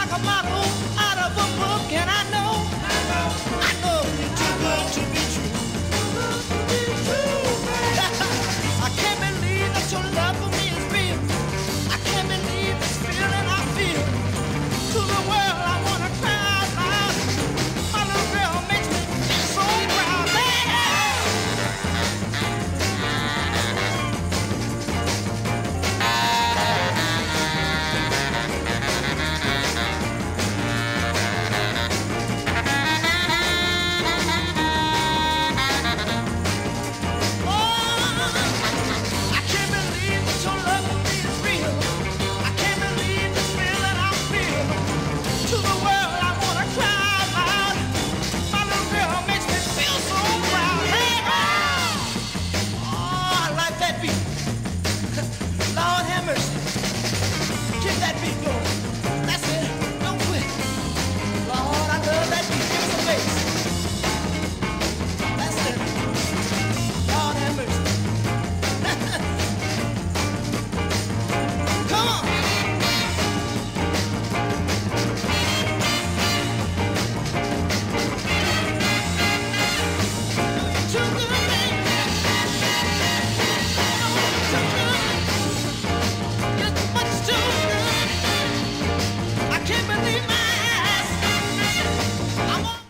like a motto out of a book, and I know you're too good to be true. I can't believe that your love for me is real. I can't believe this feeling I feel. To the world I wanna cry out loud. My little girl makes me feel so proud.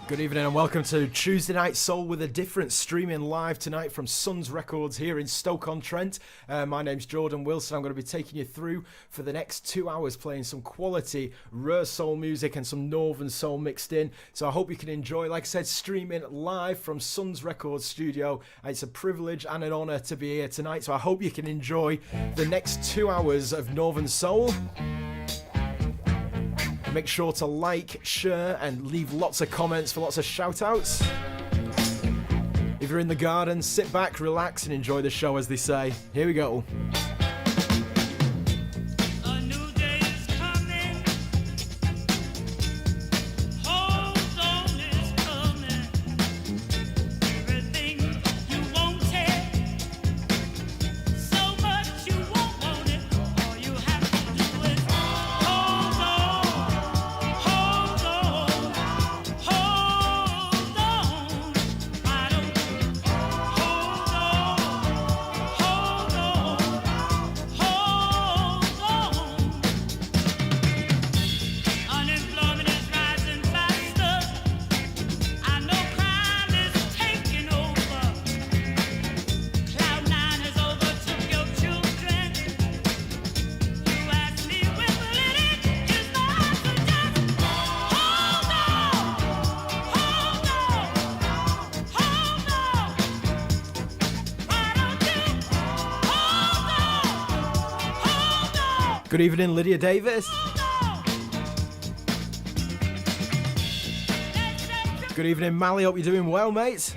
Good evening and welcome to Tuesday Night Soul with a Difference, streaming live tonight from Suns Records here in Stoke-on-Trent. My name's Jordan Wilson. I'm going to be taking you through for the next 2 hours playing some quality rare soul music and some northern soul mixed in. So I hope you can enjoy. Like I said, streaming live from Suns Records studio. It's a privilege and an honour to be here tonight. So I hope you can enjoy the next 2 hours of northern soul. Make sure to like, share and leave lots of comments for lots of shout outs. If you're in the garden, sit back, relax and enjoy the show, as they say. Here we go. Good evening, Lydia Davis. Good evening, Mally. Hope you're doing well, mate.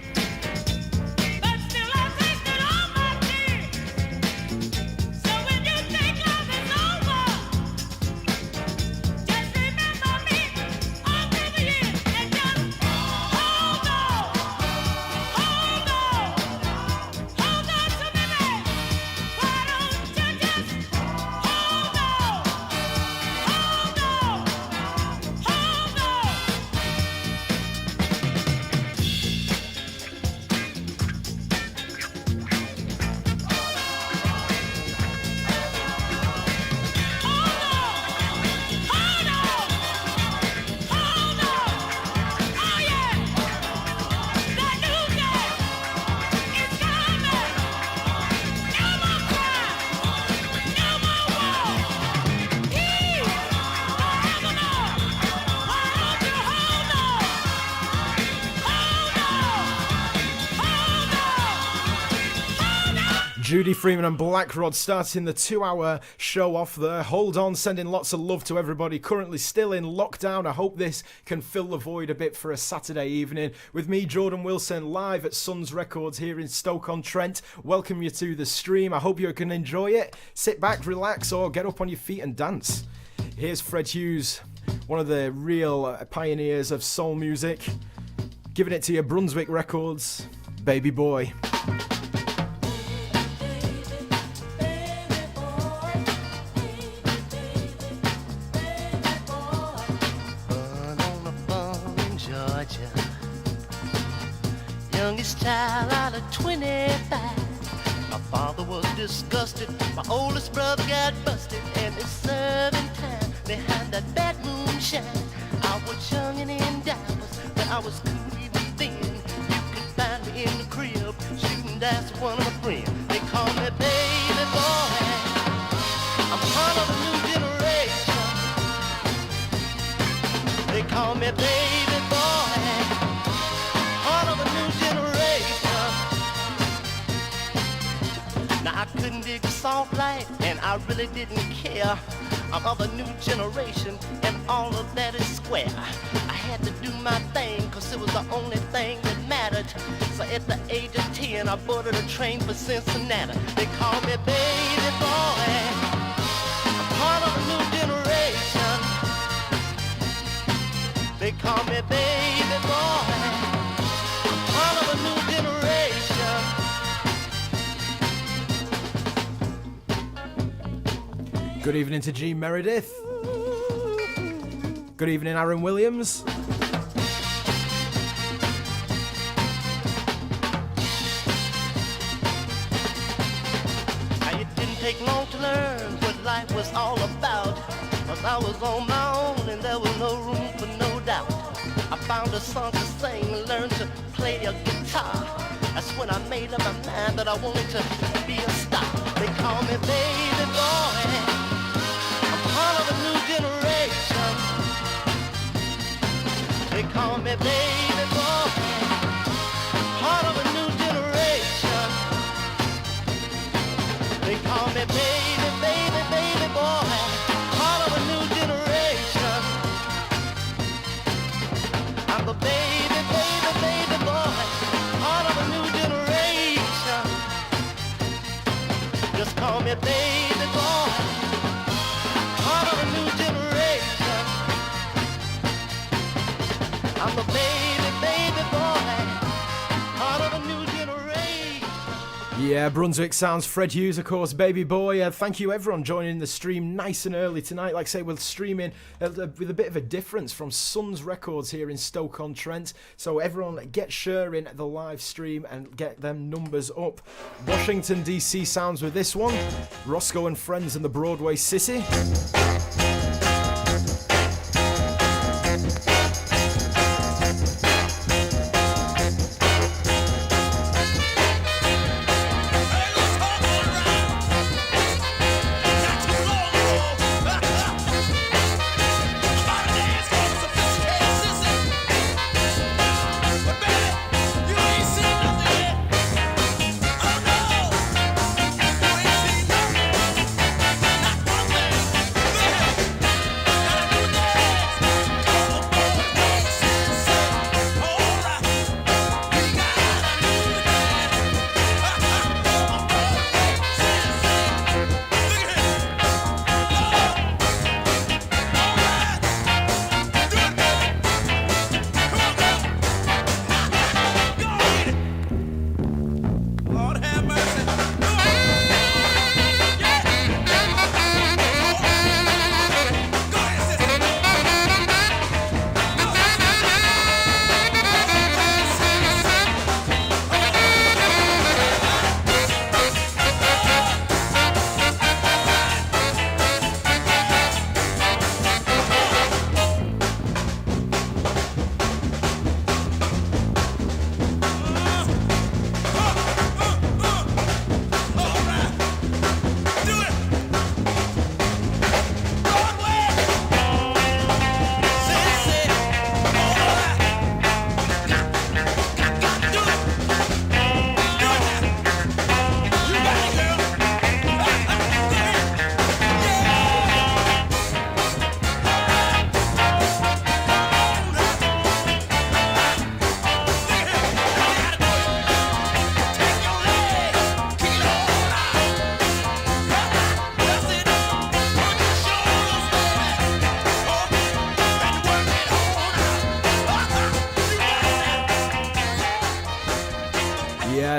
Judy Freeman and Black Rod starting the 2 hour show off there. Hold on, sending lots of love to everybody currently still in lockdown. I hope this can fill the void a bit for a Saturday evening. With me, Jordan Wilson, live at Suns Records here in Stoke-on-Trent. Welcome you to the stream. I hope you can enjoy it. Sit back, relax, or get up on your feet and dance. Here's Fred Hughes, one of the real pioneers of soul music, giving it to you, Brunswick Records, Baby Boy. First child out of 25. My father was disgusted. My oldest brother got busted and is serving time behind that bad moonshine. I was young and in diapers, but I was cool even then. You could find me in the crib shooting dice with one of my friends. They call me baby boy. I'm part of a new generation. They call me baby boy. Part of a new generation. Now I couldn't dig the soft light, and I really didn't care. I'm of a new generation, and all of that is square. I had to do my thing, cause it was the only thing that mattered. So at the age of 10, I boarded a train for Cincinnati. They call me baby boy. I'm part of a new generation. They call me baby boy. I'm part of a new generation. Good evening to G. Meredith. Good evening, Aaron Williams. Now it didn't take long to learn what life was all about. Cause I was on my own and there was no room for no doubt. I found a song to sing and learned to play a guitar. That's when I made up my mind that I wanted to be a star. They call me baby boy. I'm part of a new generation. They call me baby boy. Part of a new generation. They call me baby, baby, baby boy. Part of a new generation. I'm the baby, baby, baby boy. Part of a new generation. Just call me baby boy. Part of a new generation. I'm the baby, baby boy. Part of a new generation. Yeah, Brunswick sounds. Fred Hughes, of course, baby boy. Thank you, everyone, joining the stream nice and early tonight. Like I say, we're streaming with a bit of a difference from Sons Records here in Stoke-on-Trent. So everyone, get sharing the live stream and get them numbers up. Washington, D.C. sounds with this one. Roscoe and Friends in the Broadway City. Not one thing.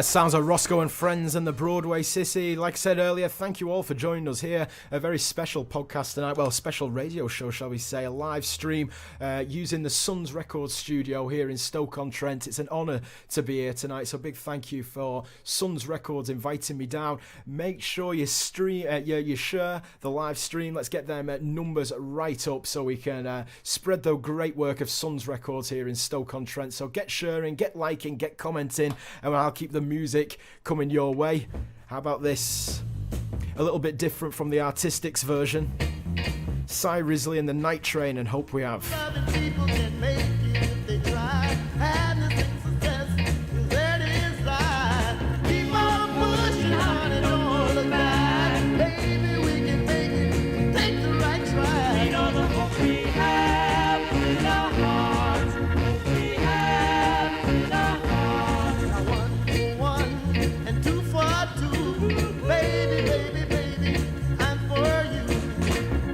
Sounds of Roscoe and Friends and the Broadway Sissy. Like I said earlier, thank you all for joining us here. A very special podcast tonight. Well, a special radio show, shall we say. A live stream using the Sons Records studio here in Stoke-on-Trent. It's an honour to be here tonight. So big thank you for Sons Records inviting me down. Make sure you you share the live stream. Let's get them numbers right up so we can spread the great work of Sons Records here in Stoke-on-Trent. So get sharing, get liking, get commenting, and I'll keep the music coming your way. How about this? A little bit different from the Artistics version. Cy Risley and the Night Train, and Hope We Have. People can make it if they try. Happiness and success is their desire. Keep on pushing on and on the back. Baby, we can make it. Take the right try. You know the hope we have in our hearts. Hope we have in our hearts. Now 1 for 1 and 2 for 2. Baby, baby, baby, I'm for you.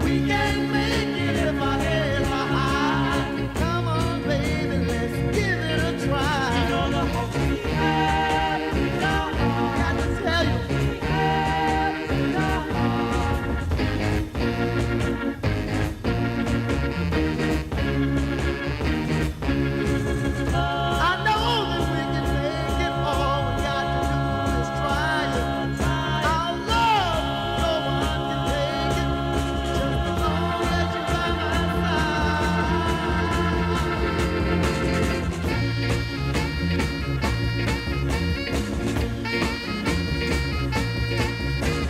We can make it if our heads are high. Come on, baby, let's give it a try. You know the hope we have in our hearts. Got to tell you, we have in our hearts. I know that we can make it. All we got to do is try it. Our love, no one can take it. Just as long as you're by my side.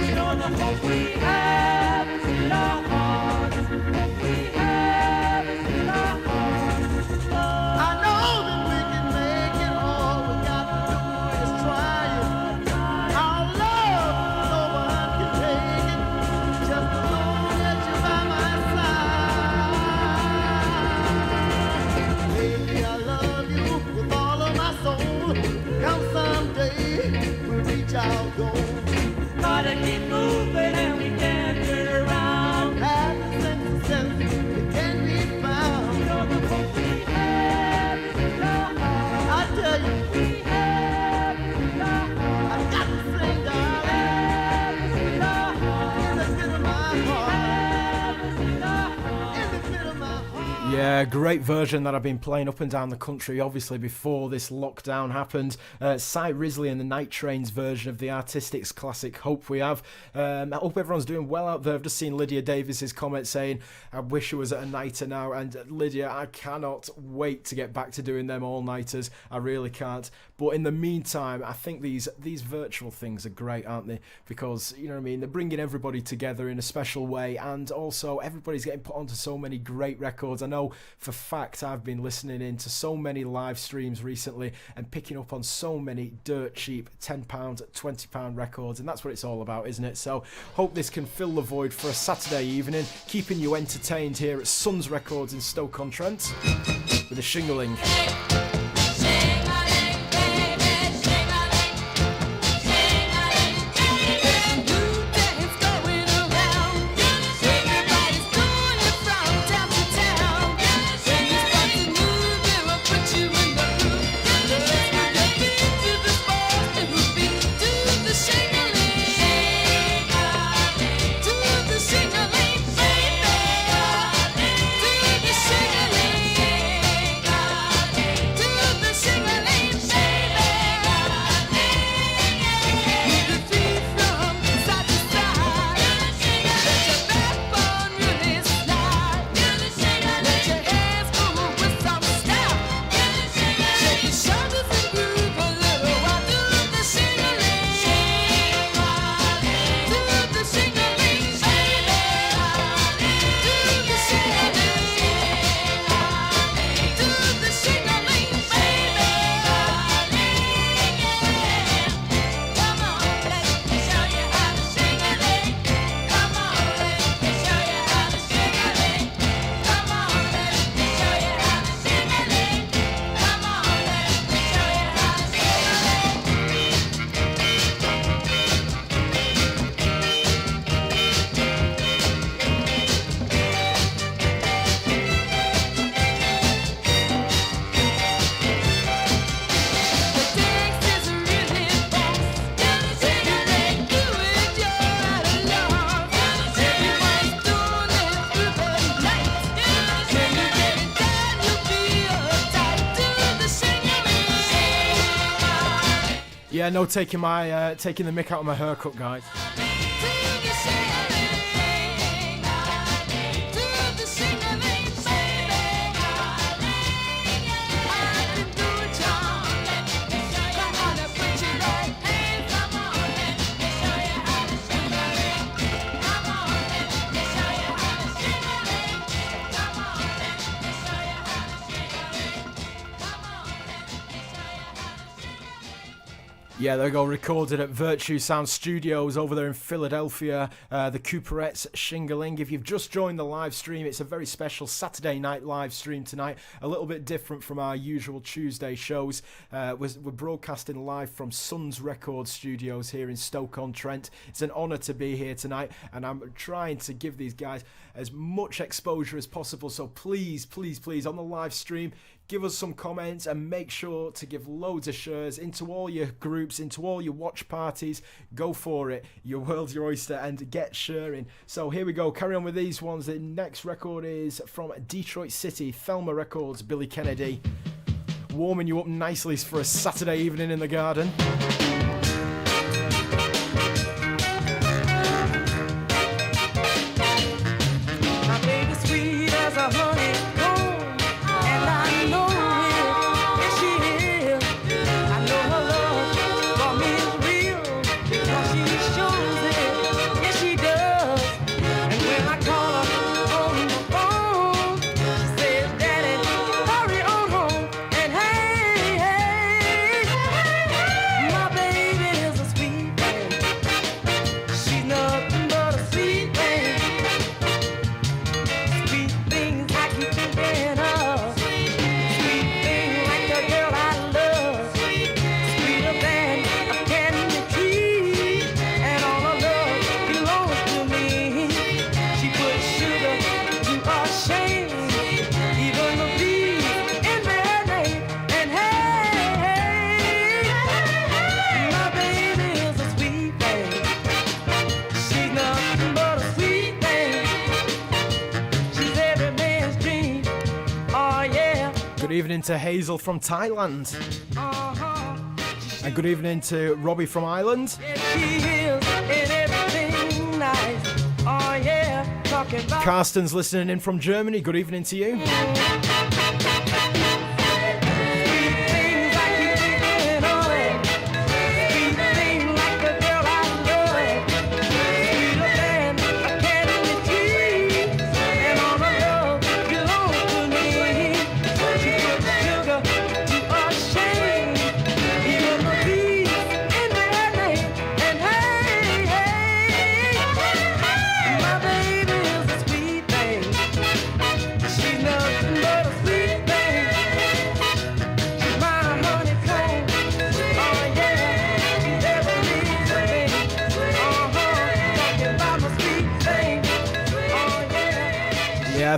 You know the hope we have is in our hearts. Hope we have is in our hearts. I know that we can make it. All we got to do is try it. Our love, no one can take it. Just as long as you're by my side. Baby, I love you with all of my soul. Come someday, we'll reach our goal. Gotta keep moving and we can't turn around. Happiness and success, it can be found. You know the hope we have is in our hearts. I tell you, we have is in our hearts. I got to sing, darling. Is in our hearts. In the pit of my heart. Is in our hearts. In the pit of my heart. Yeah, great version that I've been playing up and down the country, obviously, before this lockdown happened. Cy Risley and the Night Train's version of the Artistics classic, Hope We Have. I hope everyone's doing well out there. I've just seen Lydia Davis's comment saying, I wish I was at a nighter now. And Lydia, I cannot wait to get back to doing them all-nighters. I really can't. But in the meantime, I think these virtual things are great, aren't they? Because, you know what I mean, they're bringing everybody together in a special way. And also, everybody's getting put onto so many great records. I know for fact I've been listening into so many live streams recently and picking up on so many dirt cheap £10, £20 records, and that's what it's all about, isn't it? So hope this can fill the void for a Saturday evening, keeping you entertained here at Sons Records in Stoke-on-Trent with a shingling. Do Yeah, no taking the mick out of my haircut, guys. Yeah, they go recorded at Virtue Sound Studios over there in Philadelphia, the Cooperettes Shingling. If you've just joined the live stream, it's a very special Saturday night live stream tonight, a little bit different from our usual Tuesday shows. We're broadcasting live from Suns Record Studios here in Stoke-on-Trent. It's an honour to be here tonight, and I'm trying to give these guys as much exposure as possible, so please, please, please, on the live stream, give us some comments and make sure to give loads of shares into all your groups, into all your watch parties. Go for it. Your world's your oyster and get sharing. So here we go. Carry on with these ones. The next record is from Detroit City, Thelma Records, Billy Kennedy. Warming you up nicely for a Saturday evening in the garden. My baby sweet as a honey. Good evening to Hazel from Thailand. And good evening to Robbie from Ireland. Karsten's listening in from Germany. Good evening to you.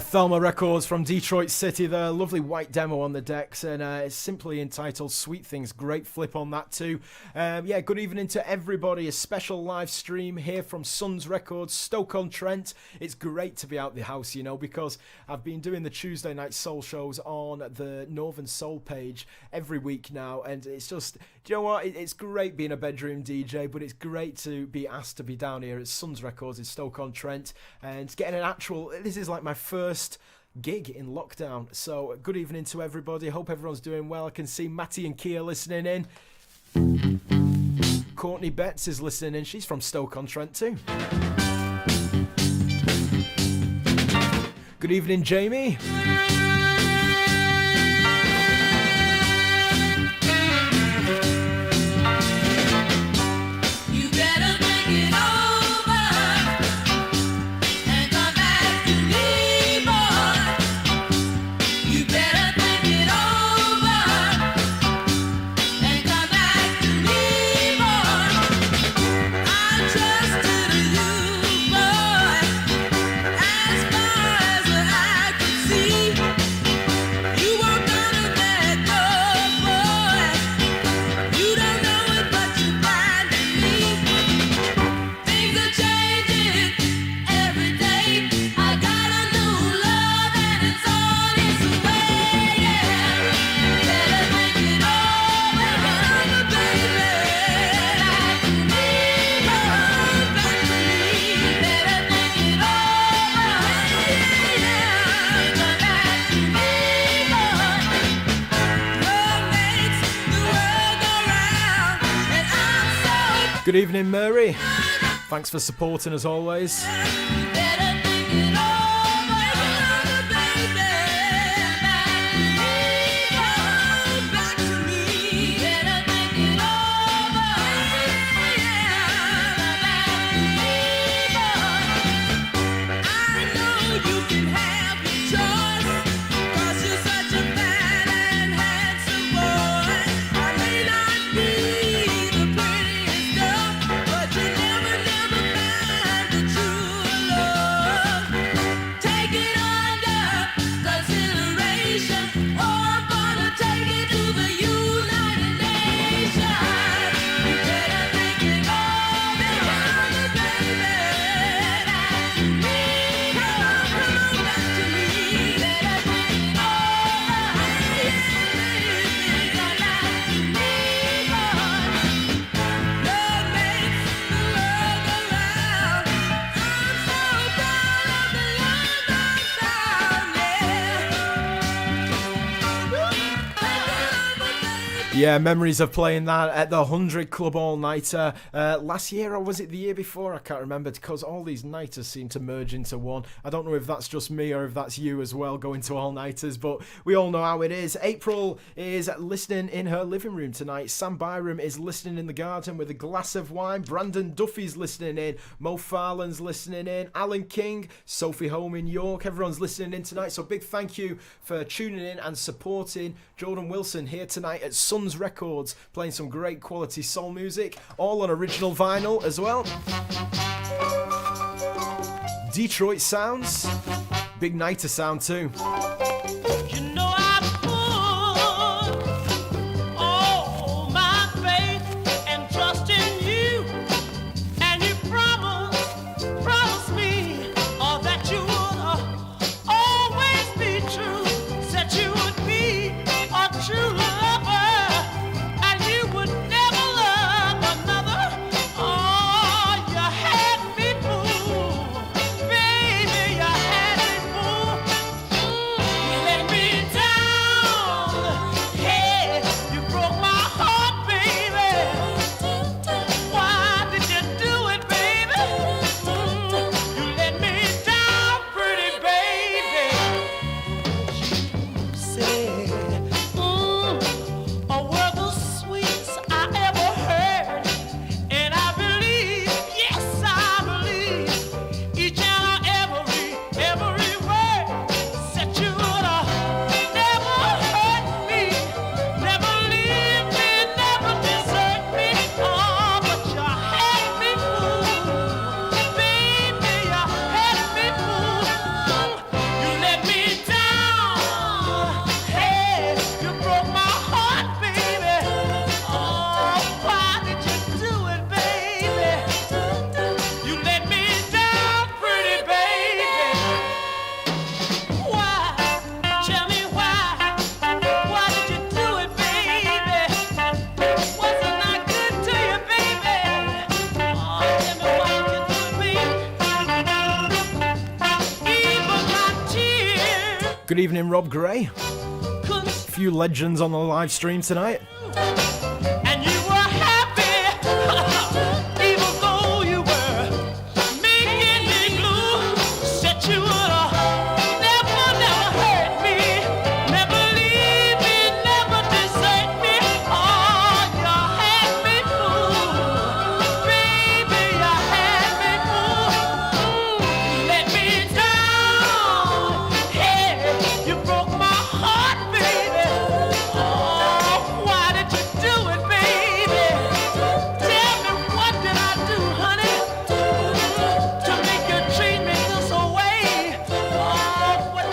Thelma Records from Detroit City, the lovely white demo on the decks, and it's simply entitled Sweet Things. Great flip on that too. Yeah, good evening to everybody. A special live stream here from Suns Records, Stoke-on-Trent. It's great to be out the house, you know, because I've been doing the Tuesday night soul shows on the Northern Soul page every week now, and it's just, do you know what? It's great being a bedroom DJ, but it's great to be asked to be down here at Suns Records in Stoke-on-Trent and getting an actual, this is like my first gig in lockdown. So good evening to everybody. Hope everyone's doing well. I can see Matty and Kia listening in. Courtney Betts is listening in. She's from Stoke-on-Trent too. Good evening, Jamie. As far as I could see. Good evening, Mary. Thanks for supporting as always. Yeah, memories of playing that at the 100 Club all-nighter last year, or was it the year before? I can't remember, because all these nighters seem to merge into one. I don't know if that's just me or if that's you as well, going to all-nighters, but we all know how it is. April is listening in her living room tonight. Sam Byram is listening in the garden with a glass of wine. Brandon Duffy's listening in. Mo Farland's listening in. Alan King, Sophie Home in York. Everyone's listening in tonight, so big thank you for tuning in and supporting Jordan Wilson here tonight at Sun's Records, playing some great quality soul music, all on original vinyl as well. Detroit sounds, big nighter sound too. You know I put all my faith and trust in you, and you promised me that you would always be true, said you would be a true lover. Good evening, Rob Gray. A few legends on the live stream tonight. And you were happy, even though you were making me blue. Said you would never hurt me, never leave me, never desert me. Oh, you had me fooled, baby, you had me fooled. You let me down, hey, you broke my heart, baby. Oh, why did you do it, baby? Tell me, what did I do, honey, to make you treat me this way? Oh, what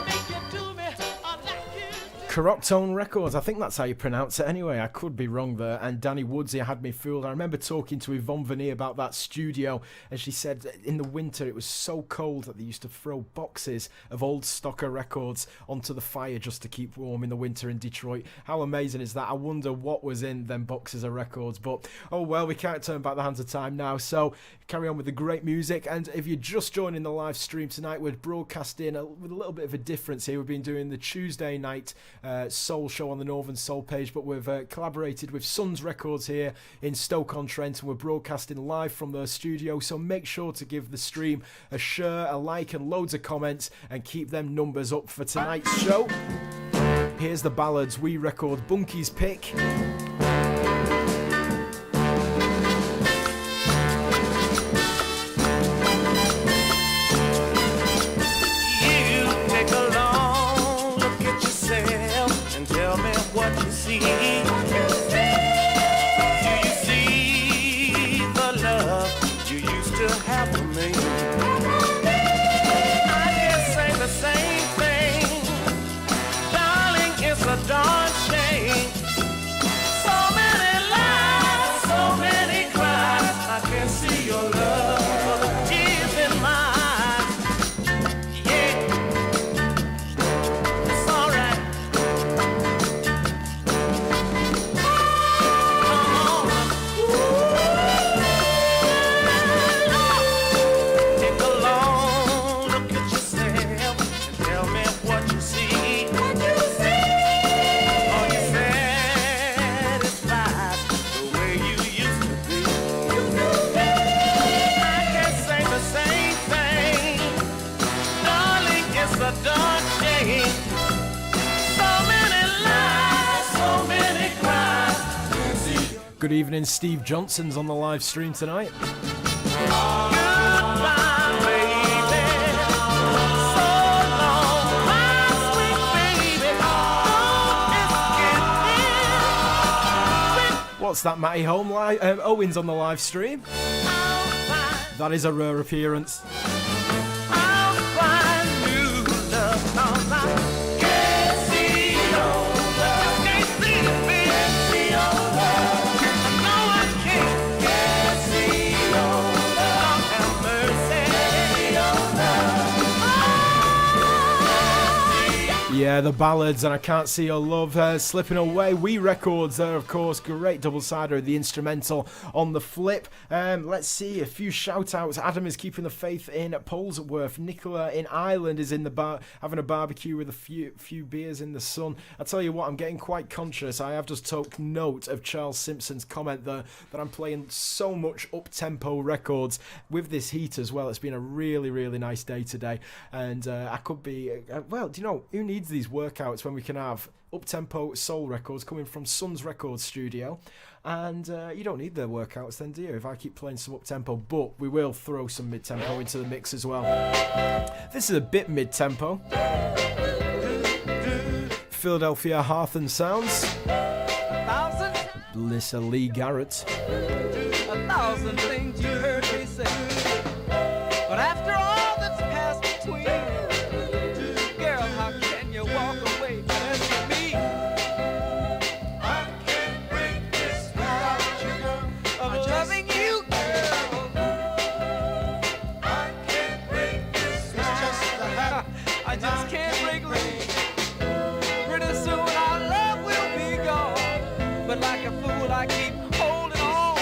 make you do me like you do? Corroctone Records, I think that's how you pronounce it anyway. I could be wrong there. And Danny Woodsy had me fooled. I remember talking to Yvonne Vanier about that studio, and she said in the winter it was so cold that they used to throw boxes of old Stocker records onto the fire just to keep warm in the winter in Detroit. How amazing is that? I wonder what was in them boxes of records. But oh well, we can't turn back the hands of time now, so carry on with the great music. And if you're just joining the live stream tonight, we're broadcasting with a little bit of a difference here. We've been doing the Tuesday night soul show on the Northern Soul page, but we've collaborated with Suns Records here in Stoke-on-Trent, and we're broadcasting live from their studio, so make sure to give the stream a share, a like, and loads of comments, and keep them numbers up for tonight's show. Here's the ballads we record, Bunky's Pick. What you see? Do you see the love you used to have for me? I can say the same thing, darling. It's a darn shame. So many lies, so many cries. I can see your love, tears in my eyes. Yeah, it's alright. Good evening, Steve Johnson's on the live stream tonight. What's that, Matty Owens on the live stream? That is a rare appearance. Yeah, the ballads, and I Can't See Your Love, Slipping Away. We Records there, of course. Great double-sider, the instrumental on the flip. Let's see, a few shout-outs. Adam is keeping the faith in Polesworth. Nicola in Ireland is in the bar, having a barbecue with a few beers in the sun. I tell you what, I'm getting quite conscious. I have just took note of Charles Simpson's comment there that I'm playing so much up-tempo records with this heat as well. It's been a really, really nice day today. And I could be... well, do you know, who needs these workouts when we can have up-tempo soul records coming from Suns Records studio? And you don't need the workouts then, do you, if I keep playing some up-tempo? But we will throw some mid-tempo into the mix as well. This is a bit mid-tempo. Philadelphia Hearth and Sounds. Lisa Lee Garrett. 1,000 things you heard me say, but after all that's passed between, girl, how can you walk away from me? I can't break this without you, girl. Of loving you, girl. I can't break this. It's just a habit. I just can't break loose. Pretty soon our love will be gone, but like a fool I keep holding on.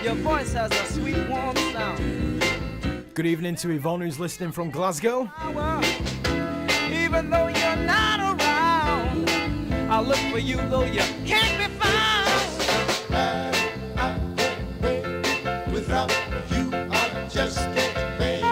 Your voice has a sweet, warm sound. Good evening to Yvonne, who's listening from Glasgow. Even though you're not around, I'll look for you though you can't be found. Without you, I just can't make.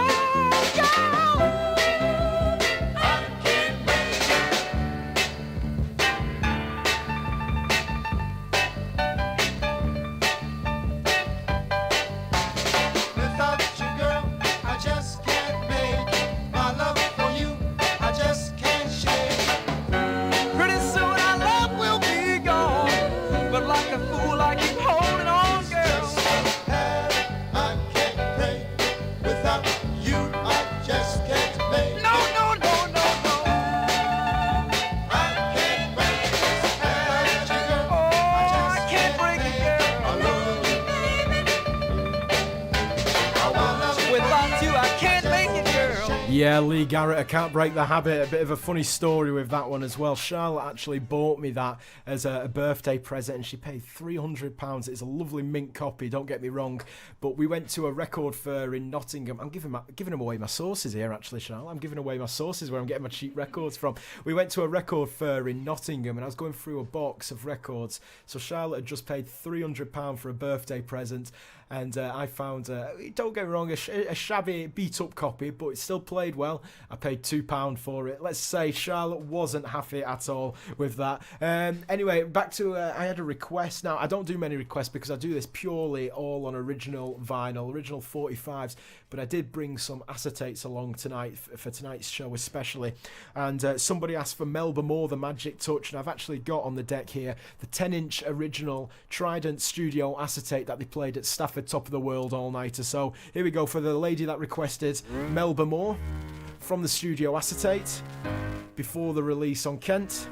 Yeah, Lee Garrett, I can't break the habit. A bit of a funny story with that one as well. Charlotte actually bought me that as a birthday present, and she paid £300. It's a lovely mint copy, don't get me wrong. But we went to a record fair in Nottingham. I'm giving away my sources here, actually, Charlotte. I'm giving away my sources where I'm getting my cheap records from. We went to a record fair in Nottingham, and I was going through a box of records. So Charlotte had just paid £300 for a birthday present. And I found, don't get me wrong, a shabby, beat-up copy, but it still played well. I paid £2 for it. Let's say Charlotte wasn't happy at all with that. Anyway, back to, I had a request. Now, I don't do many requests because I do this purely all on original vinyl, original 45s. But I did bring some acetates along tonight for tonight's show especially. And somebody asked for Melba Moore, The Magic Touch. And I've actually got on the deck here the 10-inch original Trident Studio acetate that they played at Stafford Top of the World all-nighter. So here we go for the lady that requested Melba Moore from the Studio acetate before the release on Kent.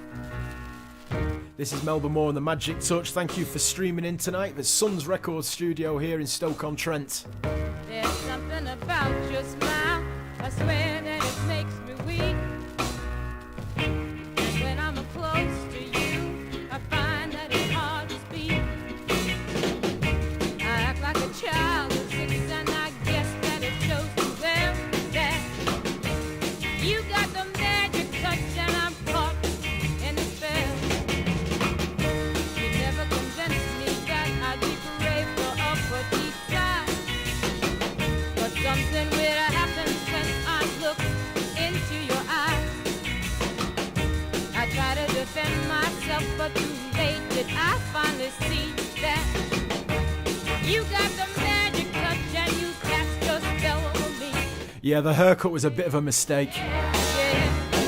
This is Melba Moore and The Magic Touch. Thank you for streaming in tonight. The Sun's Record Studio here in Stoke-on-Trent. There's something about your smile, I swear that it makes me weak. And when I'm close to you, I find that it's hard to speak. I act like a child at 6, and I guess that it shows too well that you got the magic touch, and I'm caught in the spell. You never convinced me that I'd be brave for up or deep side. But something weird happens when I look into your eyes. I try to defend myself, but too late did I finally see that you got the magic touch and you cast your spell over me. Yeah, the haircut was a bit of a mistake. Yeah,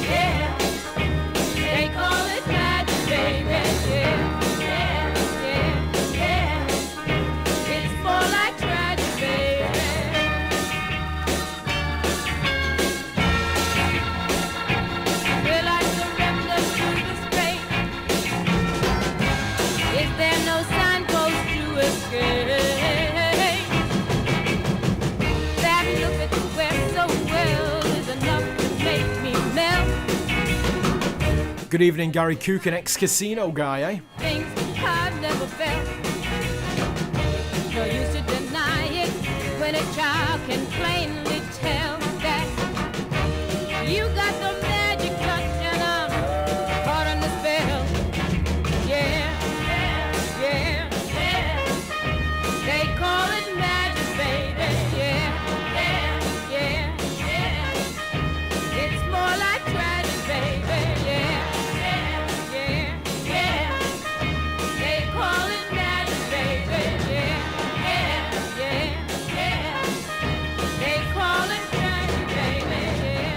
yeah. They call it magic, baby. Yeah, yeah, yeah, yeah. It's more like tragic, baby. Will I surrender to this fate? Is there no signpost to escape? That look at you wear so well is enough to make me melt. Good evening, Gary Cook, an ex-casino guy, eh? Things I've never felt. No use to deny it when a child can plainly tell that you got the magic touch and I'm caught in the spell. Yeah, yeah, yeah. They call it magic, baby. Yeah, yeah, yeah. It's more like tragic, baby. Yeah, yeah, yeah. They call it magic, baby. Yeah, yeah, yeah. They call it tragic, baby. Yeah.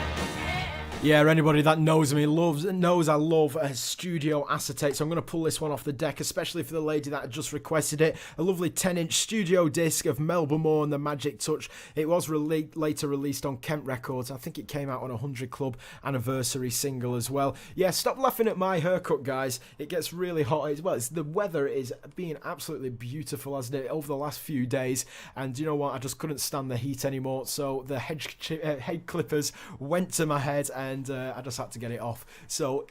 Yeah, anybody that knows me knows I love a studio acetate, so I'm going to pull this one off the deck, especially for the lady that had just requested it. A lovely 10-inch studio disc of Melba Moore and The Magic Touch. It was later released on Kent Records. I think it came out on a 100 Club anniversary single as well. Yeah, stop laughing at my haircut, guys. It gets really hot as well. The weather is being absolutely beautiful, hasn't it, over the last few days. And you know what? I just couldn't stand the heat anymore, so the head clippers went to my head, and I just had to get it off. So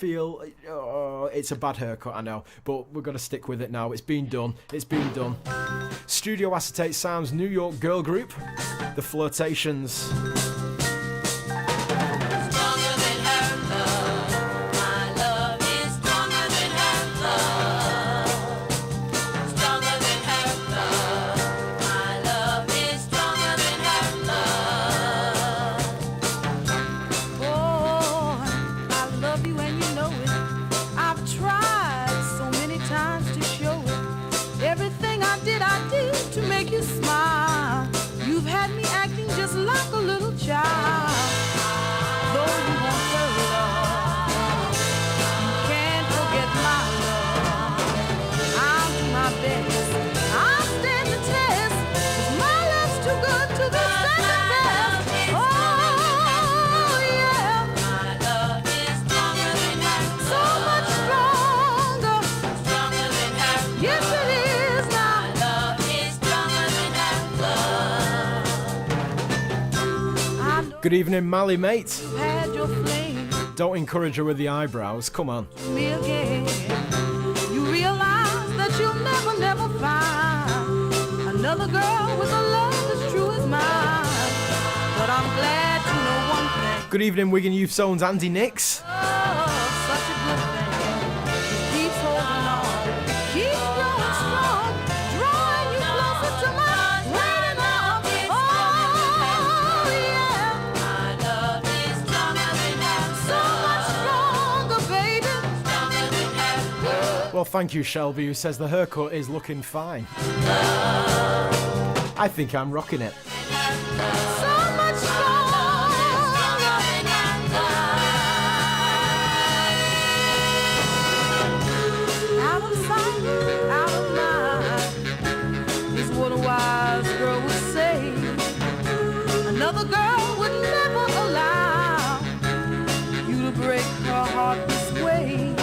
it's a bad haircut, I know, but we're going to stick with it now. It's been done. Studio Acetate Sounds New York girl group, The Flirtations. To make you smile, you've had me acting just like a little child. Good evening, Mally mate. You had your flame. Don't encourage her with the eyebrows. Come on. Me again. You realize that you'll never, never find another girl with a love as true as mine. But I'm glad to know one thing. Good evening, Wigan Youth Zone's Andy Nix. Oh, such a good thing. Keeps holding on, keeps growing strong, drawing you closer to my waiting arms. Oh, yeah. My love is stronger than ever. So much stronger, baby. Stronger than ever. Well, thank you, Shelby, who says the haircut is looking fine. I think I'm rocking it. So much stronger than ever. Out of sight, out of mind is what a wise girl would say. Another girl would never allow you to break her heart this way.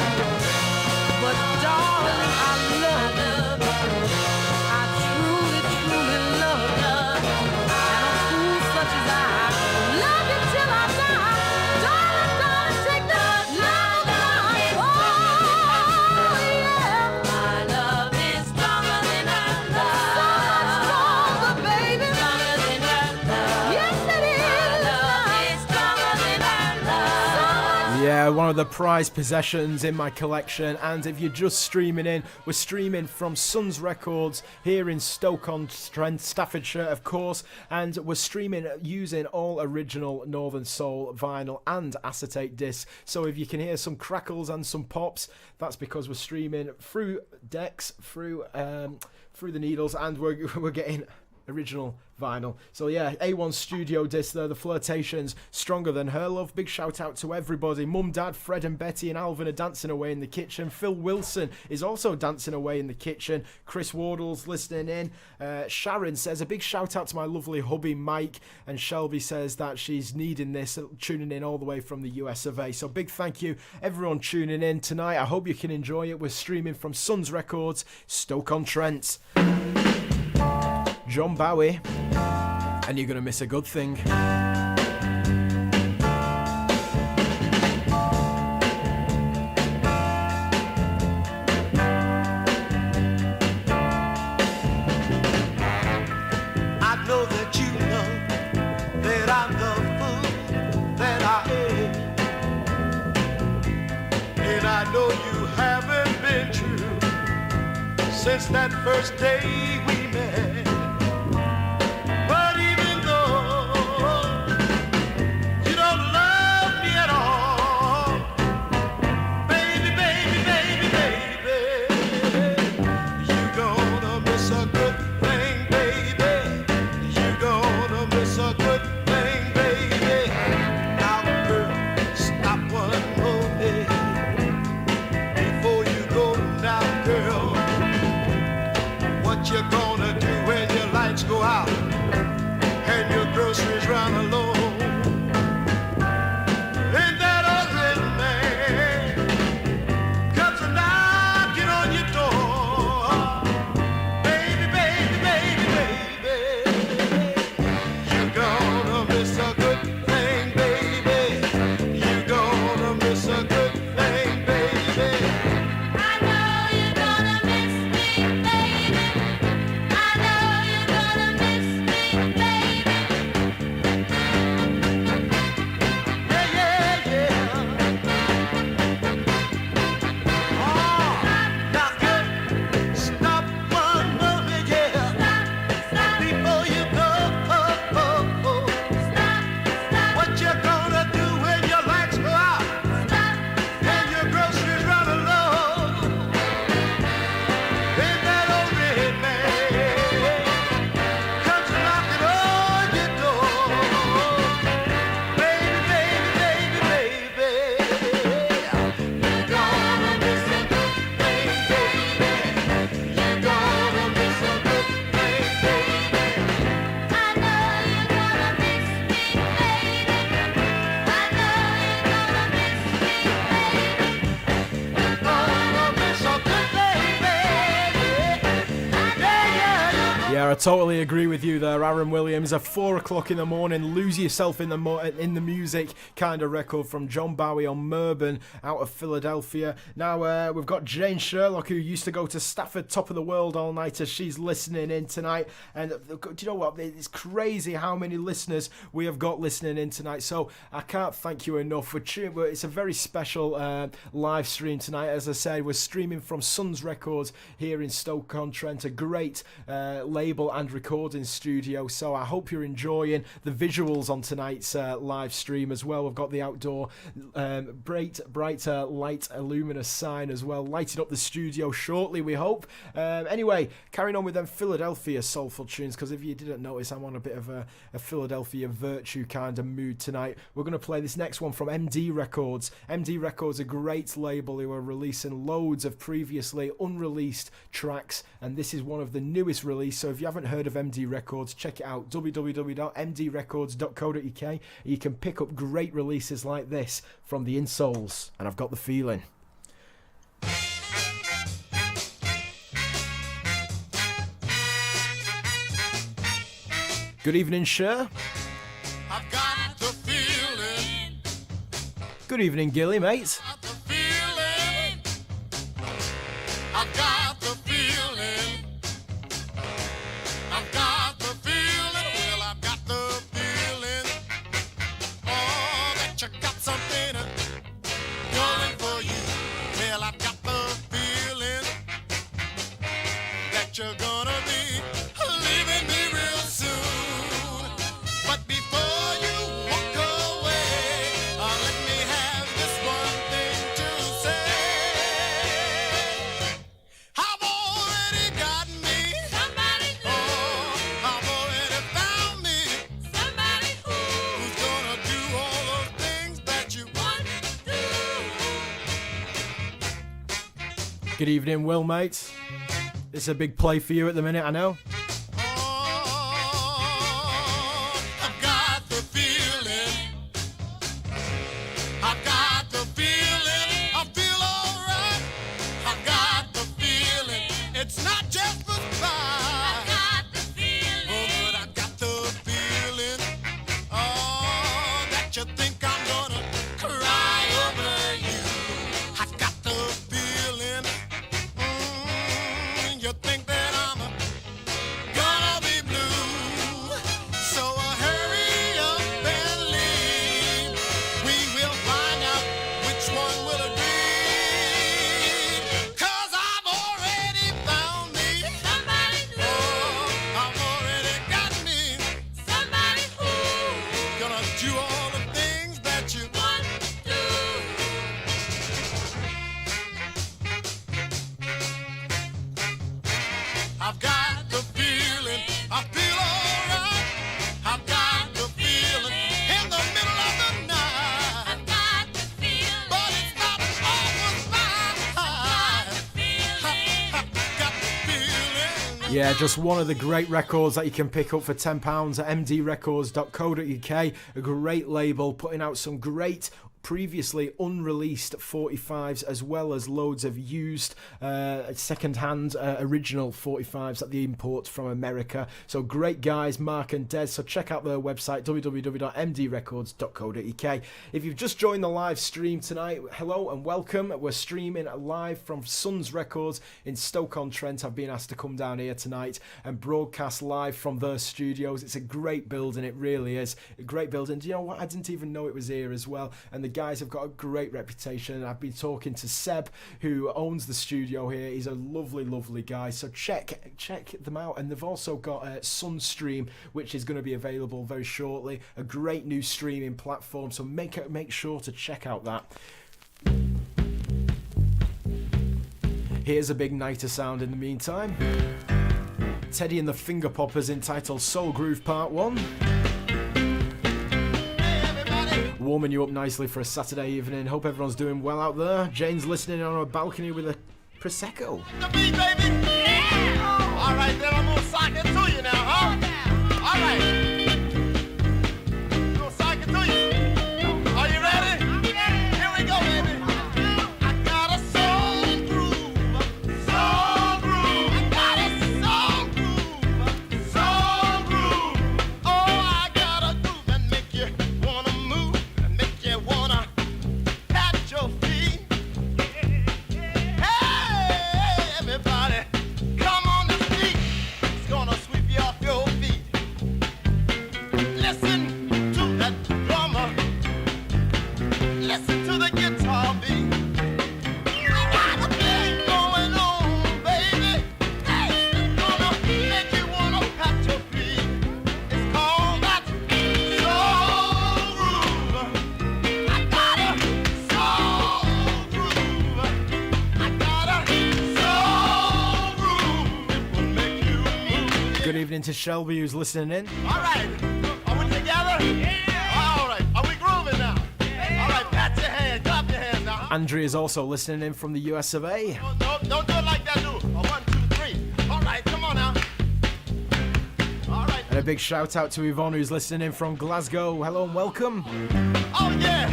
But darling, I love you. I truly, truly love you. And a fool such as I love you till I die. Darling, darling, take the love of mine. Oh, yeah. My love is stronger than her love. So much stronger, baby. Stronger than her love. Yes, it is. My love is stronger than her love. Yeah, one of the prized possessions in my collection. And if you're just streaming in, we're streaming from Sons Records here in Stoke-on-Trent, Staffordshire, of course. And we're streaming using all original Northern Soul vinyl and acetate discs. So if you can hear some crackles and some pops, that's because we're streaming through decks, through the needles, and we're getting original vinyl. So yeah, A1 studio disc there, The Flirtations, Stronger Than Her Love. Big shout out to everybody. Mum, Dad, Fred and Betty and Alvin are dancing away in the kitchen. Phil Wilson is also dancing away in the kitchen. Chris Wardle's listening in. Sharon says a big shout out to my lovely hubby Mike, and Shelby says that she's needing this, tuning in all the way from the US of A. So big thank you everyone tuning in tonight. I hope you can enjoy it. We're streaming from Sons Records, Stoke-on-Trent. John Bowie, and you're gonna miss a good thing. I know that you know that I'm the fool that I am. And I know you haven't been true since that first day we met. But even though you don't love me at all, baby, baby, baby, baby, you're gonna miss a good thing, baby. You're gonna miss a good thing, baby. Now, girl, stop one moment before you go now, girl. What you gonna do Yeah, I totally agree with you there, Aaron Williams. A 4 o'clock in the morning, lose yourself in the music kind of record from John Bowie on Merben out of Philadelphia. Now we've got Jane Sherlock, who used to go to Stafford Top of the World all night, as she's listening in tonight. And do you know what? It's crazy how many listeners we have got listening in tonight. So I can't thank you enough for tuning. It's a very special live stream tonight. As I said, we're streaming from Suns Records here in Stoke-on-Trent, a great label and recording studio. So I hope you're enjoying the visuals on tonight's live stream as well. We've got the outdoor bright light luminous sign as well, lighting up the studio shortly, we hope. Anyway, carrying on with them Philadelphia soulful tunes, because if you didn't notice, I'm on a bit of a Philadelphia virtue kind of mood tonight. We're going to play this next one from MD Records. MD Records, a great label who are releasing loads of previously unreleased tracks, and this is one of the newest release. So if you haven't heard of MD Records, check it out, www.mdrecords.co.uk. You can pick up great releases like this from the Insoles, and I've got the feeling. Good evening, Cher. I've got the feeling. Good evening, Gilly, mate. I've got the feeling. I've got the feeling. I've got the feeling. Well, I've got the feeling. Oh, that you got something going for you. Well, I've got the feeling that you're gonna be leaving me real soon. But before you walk away, let me have this one thing to say. I've already got me somebody new. Oh, I've already found me somebody who's gonna do all those things that you want to do. Good evening, Will, mate. It's a big play for you at the minute, I know. I've got the feeling. I've got the feeling. I feel alright. I've got the feeling. It's not just the spine. I've got the feeling. Oh, but I've got the feeling. Oh, that you think I'm gonna cry over you. I've got the feeling. You think that I'm gonna be blue. So hurry up and leave. We will find out which one will agree. 'Cause I've already found me somebody new. Oh, I've already got me somebody who's gonna do all the things that you want to do. I've got the feeling, I feel alright. I've got the feeling in the middle of the night. I've got the feeling, but it's not always mine. I've got the feeling. Yeah, just one of the great records that you can pick up for £10 at mdrecords.co.uk. A great label putting out some great previously unreleased 45s, as well as loads of used second-hand original 45s that they import from America. So great guys, Mark and Des. So check out their website, www.mdrecords.co.uk. If you've just joined the live stream tonight, hello and welcome. We're streaming live from Suns Records in Stoke-on-Trent. I've been asked to come down here tonight and broadcast live from their studios. It's a great building, it really is. A great building. Do you know what? I didn't even know it was here as well. And the guys have got a great reputation. I've been talking to Seb, who owns the studio here. He's a lovely guy, so check them out. And they've also got Sunstream, which is going to be available very shortly, a great new streaming platform, so make sure to check out that. Here's a big nighter sound in the meantime. Teddy and the Finger Poppers, entitled Soul Groove Part 1. Warming you up nicely for a Saturday evening. Hope everyone's doing well out there. Jane's listening on her balcony with a Prosecco. The beat, baby. Yeah. All right, then I'm gonna sock it to you now, huh? All right. I'm gonna sock it to you. Are you ready? I'm ready. Here we go, baby. I got a soul groove. Soul groove. I got a soul groove. to Shelby who's listening in. All right. Are we together? Yeah. All right. Are we grooving now? Yeah. All right. Pat your hands. Clap your hands now. Andrea's also listening in from the US of A. No, don't do it like that, do it. 1, 2, 3. All right. Come on now. All right. And a big shout out to Yvonne who's listening in from Glasgow. Hello and welcome. Oh, yeah.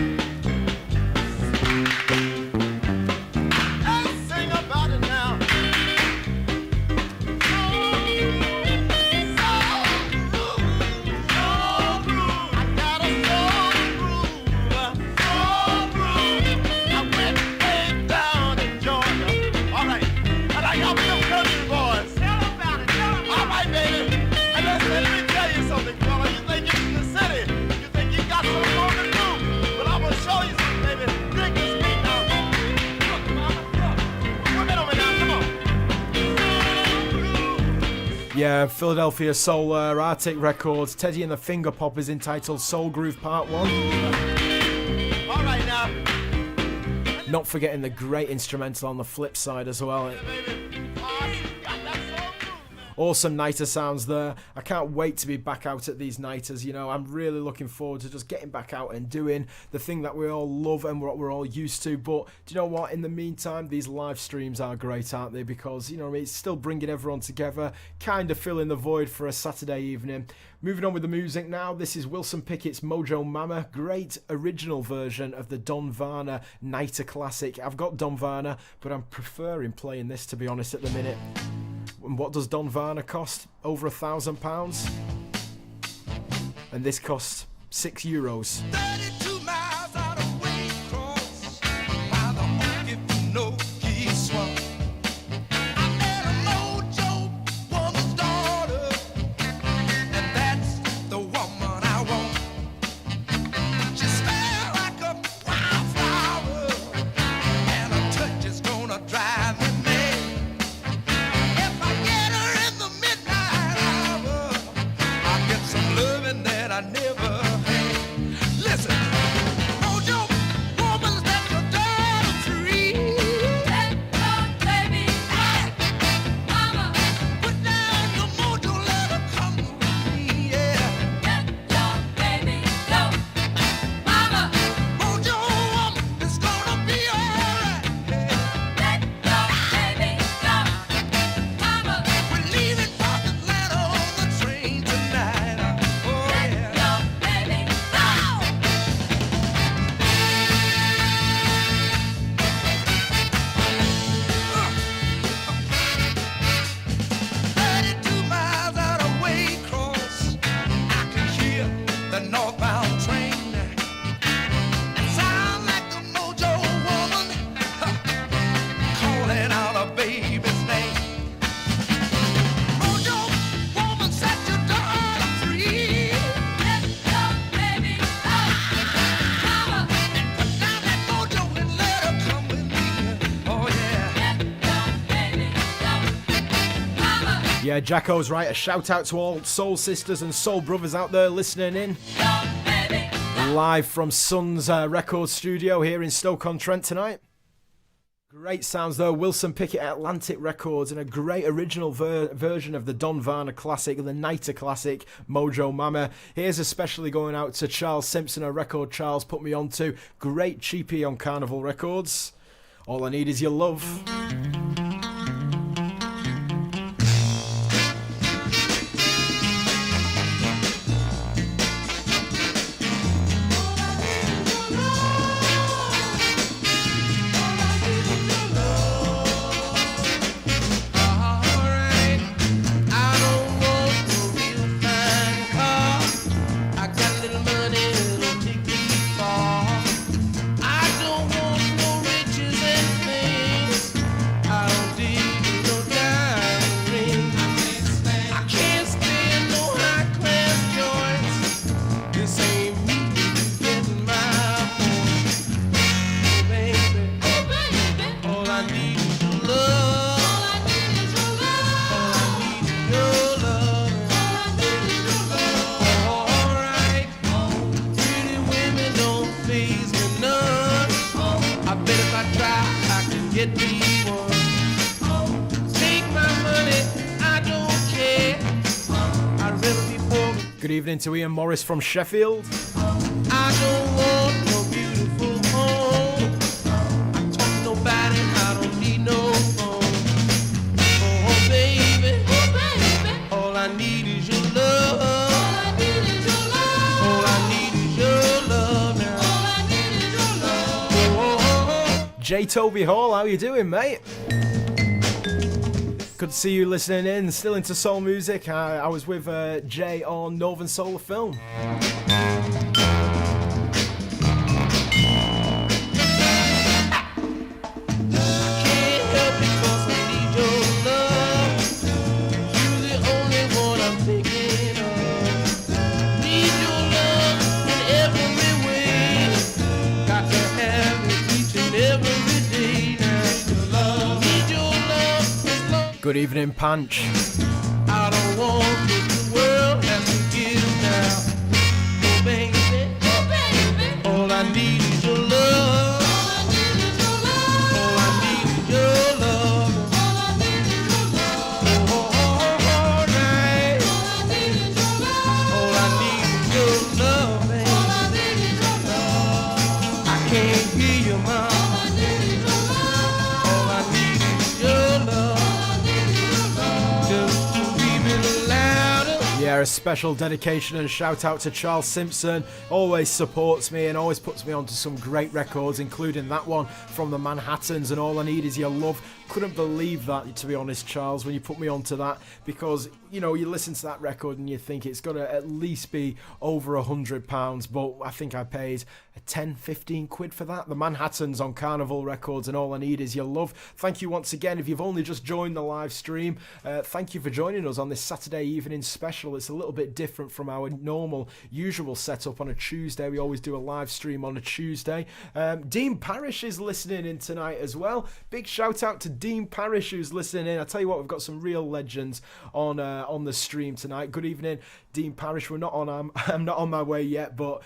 Let's sing about it now. Yeah, Philadelphia Soul, Arctic Records, Teddy and the Finger Poppers, entitled Soul Groove Part 1. All right now. Not forgetting the great instrumental on the flip side as well. Awesome Nighter sounds there. I can't wait to be back out at these Nighters. You know, I'm really looking forward to just getting back out and doing the thing that we all love and what we're all used to. But do you know what? In the meantime, these live streams are great, aren't they? Because, you know, it's still bringing everyone together, kind of filling the void for a Saturday evening. Moving on with the music now, this is Wilson Pickett's Mojo Mama. Great original version of the Don Varner Nighter classic. I've got Don Varner, but I'm preferring playing this, to be honest, at the minute. And what does Don Varner cost? Over £1,000? And this costs €6. 32 miles out of Waycross, by the Okefenokee swamp. I met a mojo woman's daughter, and that's the woman I want. She smells like a wildflower, and her touch is gonna drive me mad. If I get her in the midnight hour, I'll get some loving that I never had. Listen, mojo woman, set your daughter free. Let your baby out, mama. Put down your mojo, let her come with me, yeah. Let your baby go, mama. Mojo woman, it's gonna be alright. Let your baby go, mama. We're leaving for Atlanta on the train tonight. Oh yeah. Let your baby go. 32 miles out of Waycross, I can hear the northbound train. It sounds like the mojo woman calling out a baby's name. Mojo woman, set your daughter free. Let your baby go, mama. And put down that mojo and let her come with me. Oh yeah. Let your baby go, mama. Yeah, Jacko's right. A shout out to all soul sisters and soul brothers out there listening in. Live from Sun's record studio here in Stoke-on-Trent tonight. Great sounds though. Wilson Pickett at Atlantic Records, and a great original version of the Don Varner classic, the Nighter classic, Mojo Mama. Here's especially going out to Charles Simpson, a record Charles put me on to. Great cheapie on Carnival Records. All I Need Is Your Love. Alright, I don't want no real fine car. I got a little money that'll take me far. I don't want no riches and things. I don't need no diamond rings. I can't stand no high class joints. This ain't me getting my points. Oh baby, all I need is your love. Alright, pretty women don't faze me none. I bet if I try, I can get me one. Take my money, I don't care. Good evening to Ian Morris from Sheffield. I don't want no beautiful home. I talk to nobody, I don't need no phone. Oh, baby, all I need is your love. All I need is your love now. J. Toby Hall, how you doing, mate? Good to see you listening in, still into soul music. I was with Jay on Northern Soul Film. Good evening, Punch. I don't want this world has to give now. Oh, baby, all I need is your love. All I need is your love. Oh, night. All I need is your love, baby. I can't hear you, mom. All I need is your love. Yeah, a special dedication and shout out to Charles Simpson. Always supports me and always puts me onto some great records, including that one from the Manhattans and All I Need Is Your Love. Couldn't believe that, to be honest, Charles, when you put me onto that, because, you know, you listen to that record and you think it's got to at least be over £100, but I think I paid 10, 15 quid for that. The Manhattans on Carnival Records and All I Need Is Your Love. Thank you once again. If you've only just joined the live stream, thank you for joining us on this Saturday evening special. It's a little bit different from our normal, usual setup on a Tuesday. We always do a live stream on a Tuesday. Dean Parrish is listening in tonight as well. Big shout out to Dean Parrish who's listening in. I tell you what, we've got some real legends on the stream tonight. Good evening, Dean Parrish. We're not on. I'm not on my way yet, but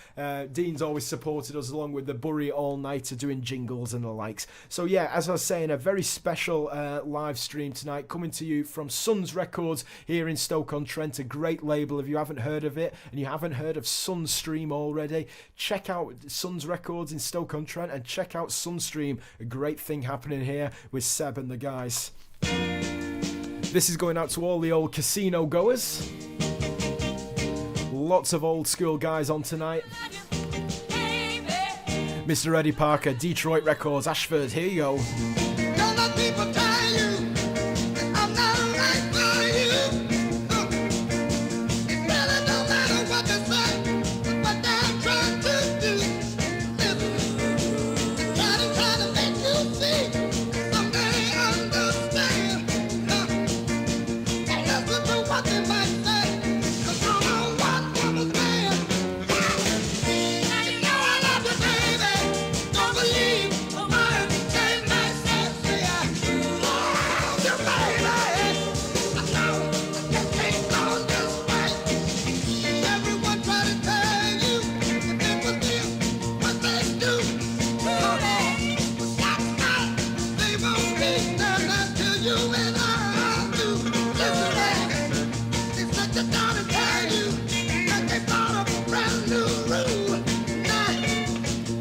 Dean's always supported us along with the Bury All Nighter doing jingles and the likes. So yeah, as I was saying, a very special live stream tonight coming to you from Suns Records here in Stoke-on-Trent, a great label. If you haven't heard of it and you haven't heard of Sunstream already, check out Suns Records in Stoke-on-Trent and check out Sunstream. A great thing happening here with Seb and the guys. This is going out to all the old casino goers. Lots of old school guys on tonight. Mr. Eddie Parker, Detroit Records, Ashford, here you go. Don't let people tell you that I'm not right for you. It really don't matter what they say, what they're trying to do. Listen, they're trying to make you see, someday understand. And listen to what they might say, 'cause I'm a one woman's man. You know I love you, baby. Don't believe a word they might say. I love you, baby. I know I just can't go this way. Everyone try to tell you that it was them, what they do. Stop now. They won't be done until you and I do. Listen, man. They sit you down and tell you that they thought of a brand new rule. Now,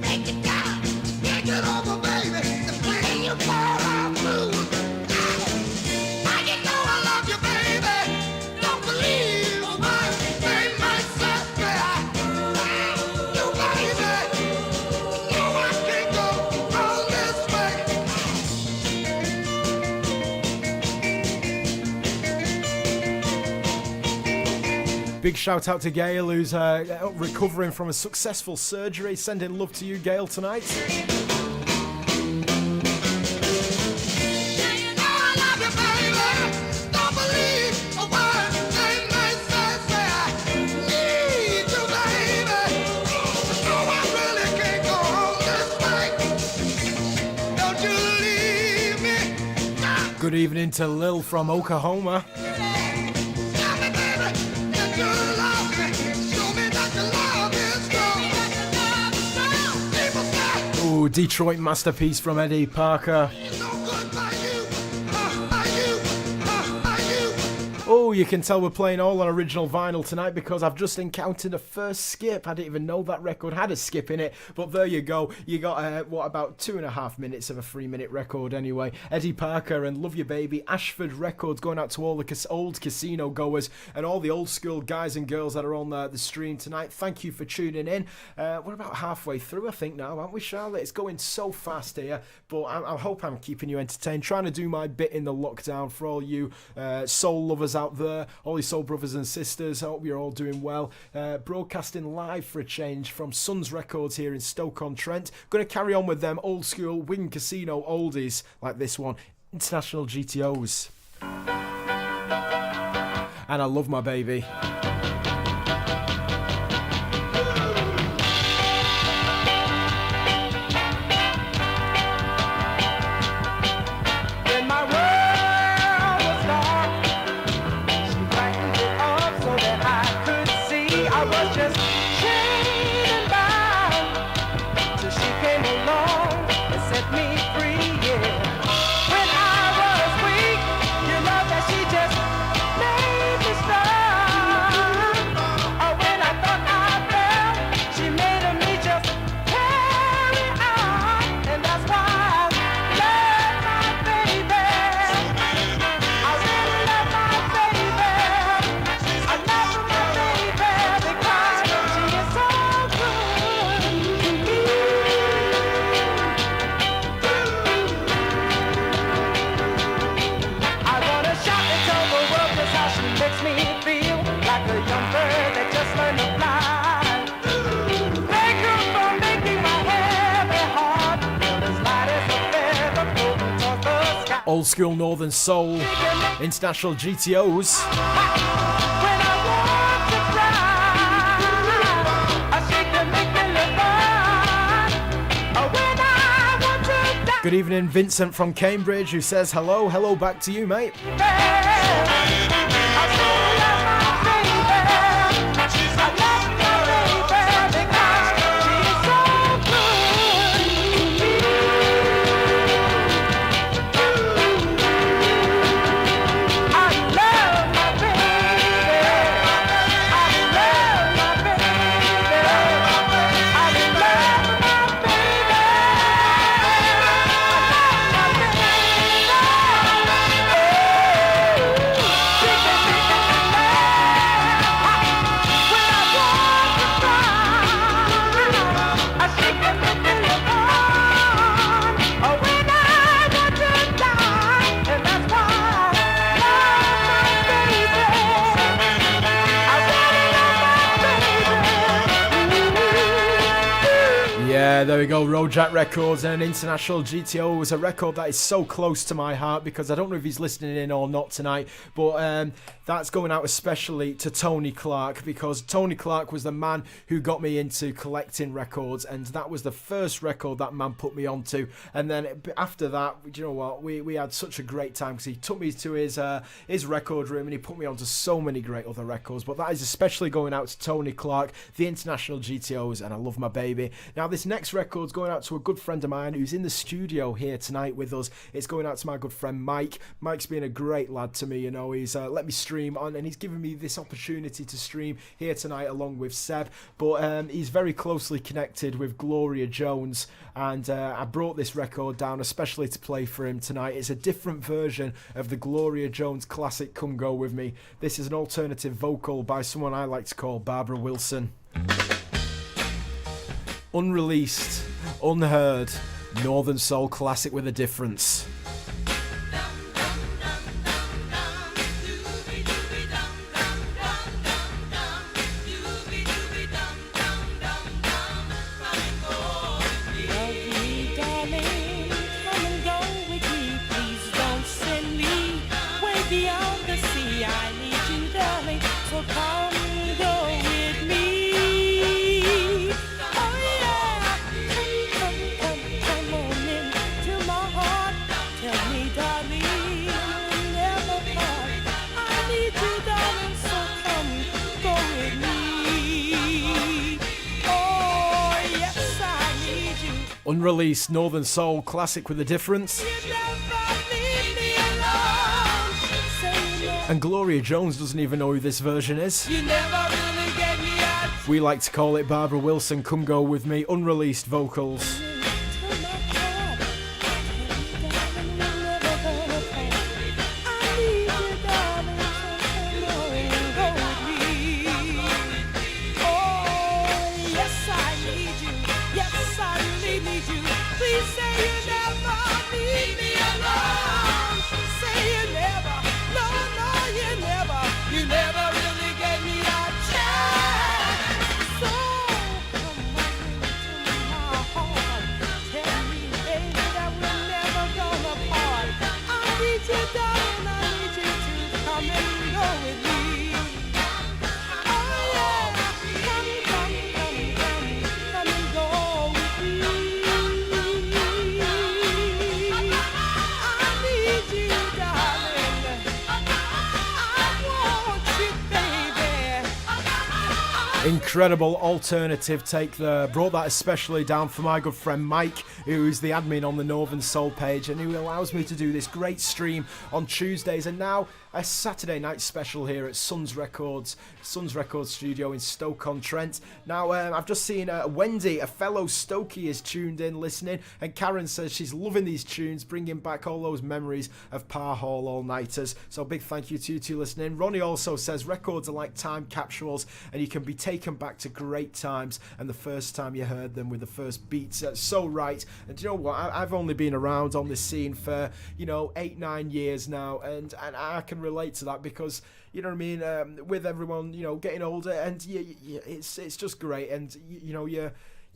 take it down, take it over, baby. The plan you brought out blue. Now you know I love you, baby. Don't believe a word they might say. I love you, baby. You know I can't go wrong this way. Big shout out to Gail, who's recovering from a successful surgery. Sending love to you, Gail, tonight. You know I love you, baby. Don't believe a word they might say. I need you, baby. No, I really can't go home this way. Don't you leave me. Good evening to Lil from Oklahoma. Tell me, baby, that you love me. Show me that your love is strong. People say Ooh, Detroit masterpiece from Eddie Parker. it's no good by you, by you, by you. Oh you can tell we're playing all on original vinyl tonight because I've just encountered a first skip. I didn't even know that record had a skip in it, but there you go. You got, about 2.5 minutes of a 3-minute record anyway. Eddie Parker and Love Your Baby, Ashford Records, going out to all the old casino goers and all the old school guys and girls that are on the stream tonight. Thank you for tuning in. We're about halfway through, I think, now, aren't we, Charlotte? It's going so fast here, but I hope I'm keeping you entertained, trying to do my bit in the lockdown for all you soul lovers out there, all you soul brothers and sisters. I hope you're all doing well. Broadcasting live for a change from Suns Records here in Stoke-on-Trent. Going to carry on with them old school Wing Casino oldies like this one, International GTOs. And I Love My Baby. Old school Northern Soul, International GTOs. Good evening, Vincent from Cambridge, who says hello. Hello back to you, mate. There we go, Roadjack Records and International GTO was a record that is so close to my heart because I don't know if he's listening in or not tonight, but that's going out especially to Tony Clark because Tony Clark was the man who got me into collecting records, and that was the first record that man put me onto. And then after that, you know what, we had such a great time because he took me to his record room and he put me onto so many great other records. But that is especially going out to Tony Clark, the International GTOs, and I Love My Baby. Now this next record's going out to a good friend of mine who's in the studio here tonight with us. It's going out to my good friend Mike. Mike's been a great lad to me, you know. He's let me stream on, and he's given me this opportunity to stream here tonight along with Seb. But he's very closely connected with Gloria Jones, and I brought this record down especially to play for him tonight. It's a different version of the Gloria Jones classic Come Go With Me. This is an alternative vocal by someone I like to call Barbara Wilson. Unreleased, unheard, Northern Soul classic with a difference. Unreleased Northern Soul classic with a difference. You never leave me alone. Say you And Gloria Jones doesn't even know who this version is. You never really gave me a We like to call it Barbara Wilson, Come Go With Me, unreleased vocals. Incredible alternative take there. Brought that especially down for my good friend Mike, who's the admin on the Northern Soul page and who allows me to do this great stream on Tuesdays, and now a Saturday night special here at Suns Records studio in Stoke-on-Trent. Now, I've just seen Wendy, a fellow Stokey, is tuned in listening, and Karen says she's loving these tunes, bringing back all those memories of Par Hall all-nighters. So big thank you to you two listening. Ronnie also says records are like time capsules and you can be taken back to great times and the first time you heard them with the first beats. That's so right. And do you know what? I've only been around on this scene for, 8-9 years now, and I can relate to that because, you know what I mean, with everyone, getting older, and it's just great, and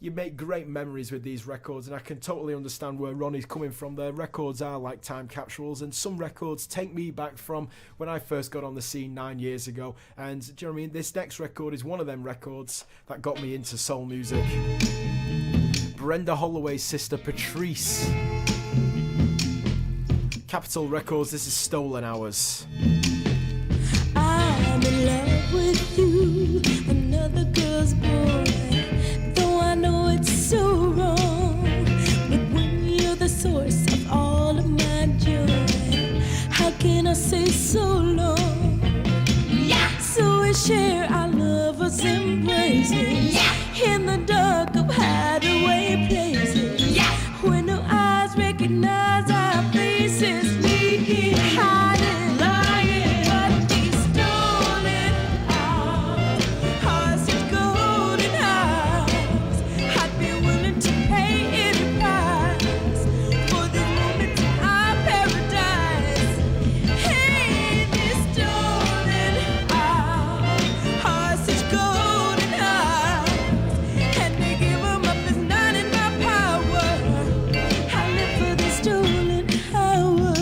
you make great memories with these records, and I can totally understand where Ronnie's coming from. Their records are like time capsules, and some records take me back from when I first got on the scene 9 years ago, and do you know what I mean? This next record is one of them records that got me into soul music. Brenda Holloway's sister Patrice. Capitol Records, this is Stolen Hours. I'm in love with you, another girl's boy, though I know it's so wrong. But when you're the source of all of my joy, how can I say so long? Yeah. So we share our lovers' embraces, yeah, in the dark of hideaway places, yeah, when no eyes recognize our faces, sneaking, hiding, lying, but these stolen hours are such golden hours. I'd be willing to pay any price for these moments in our paradise. Hey, these stolen hours are such golden hours, and they give them up as not in my power. I live for the stolen hours.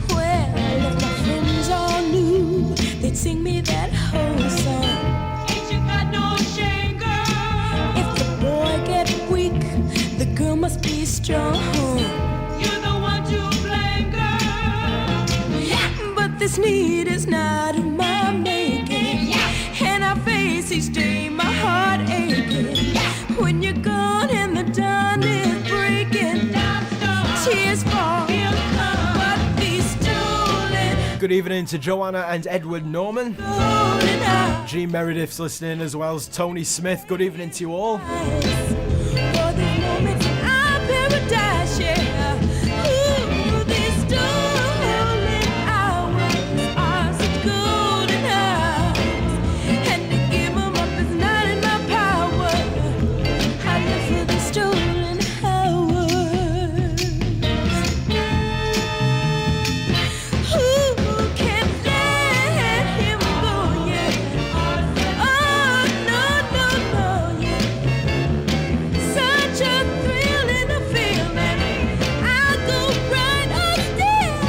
Well, if my friends all knew, they'd sing me that whole song. Ain't you got no shame, girl? If the boy get weak, the girl must be strong. You're the one to blame, girl. Yeah. But this need is not of my making. Yeah. And I face each day my heart aching. Yeah. When you're gone and the dawn is breaking, tears fall, but these stolen, Good evening to Joanna and Edward Norman. golden hours. G Meredith's listening, as well as Tony Smith. Good evening to you all. For these moments in our paradise, yeah. Ooh, these stolen hours are such golden hours, and to give 'em up is not in my power. I live for the stolen hours. Who can't let him go, yeah. Oh, no, yeah. Such a thrill and a feeling. I'll go right on stealing.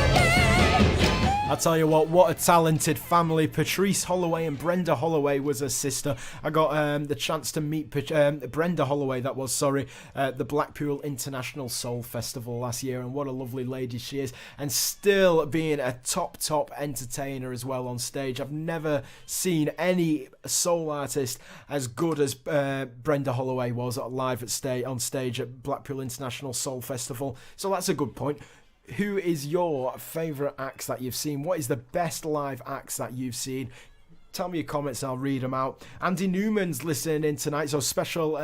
I tell you what a talented family. Patrice Holloway and Brenda Holloway was her sister. I got the chance to meet Brenda Holloway, at the Blackpool International Soul Festival last year, and what a lovely lady she is, and still being a top entertainer as well on stage. I've never seen any soul artist as good as Brenda Holloway was live on stage at Blackpool International Soul Festival, so that's a good point. Who is your favourite acts that you've seen? What is the best live acts that you've seen? Tell me your comments and I'll read them out. Andy Newman's listening in tonight, so special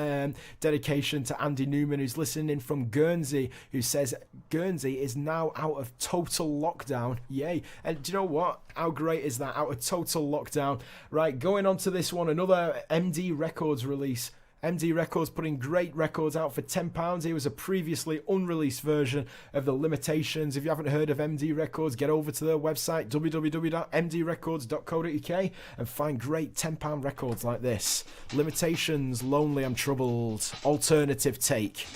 dedication to Andy Newman, who's listening in from Guernsey, who says Guernsey is now out of total lockdown. Yay. And do you know what? How great is that? Out of total lockdown. Right, going on to this one, another MD Records release. MD Records putting great records out for £10. Here was a previously unreleased version of The Limitations. If you haven't heard of MD Records, get over to their website, www.mdrecords.co.uk, and find great £10 records like this. Limitations, Lonely I'm Troubled, alternative take.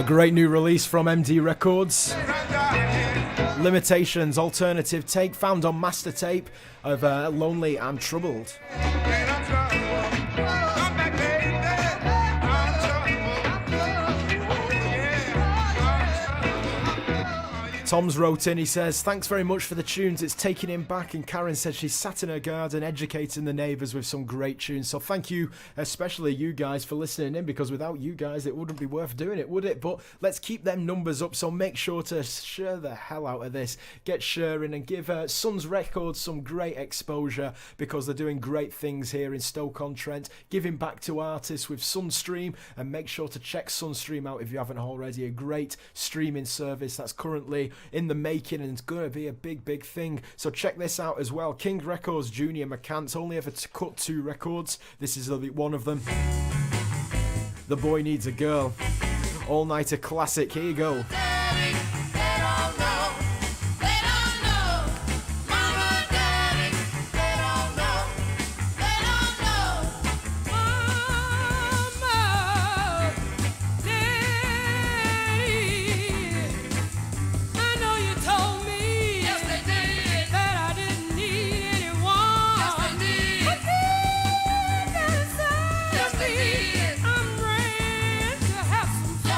Great new release from MD Records. Limitations, alternative take, found on master tape of Lonely and Troubled. Tom's wrote in, he says, thanks very much for the tunes, it's taking him back. And Karen said she sat in her garden educating the neighbours with some great tunes. So thank you, especially you guys, for listening in, because without you guys it wouldn't be worth doing it, would it? But let's keep them numbers up, so make sure to share the hell out of this. Get sharing and give Sons Records some great exposure, because they're doing great things here in Stoke-on-Trent, giving back to artists with Sunstream. And make sure to check Sunstream out if you haven't already. A great streaming service that's currently in the making, and it's going to be a big thing. So check this out as well. King Records Junior McCants only ever cut 2 records. This is one of them. The Boy Needs a Girl. All-nighter classic. Here you go. I'm ready to have some fun.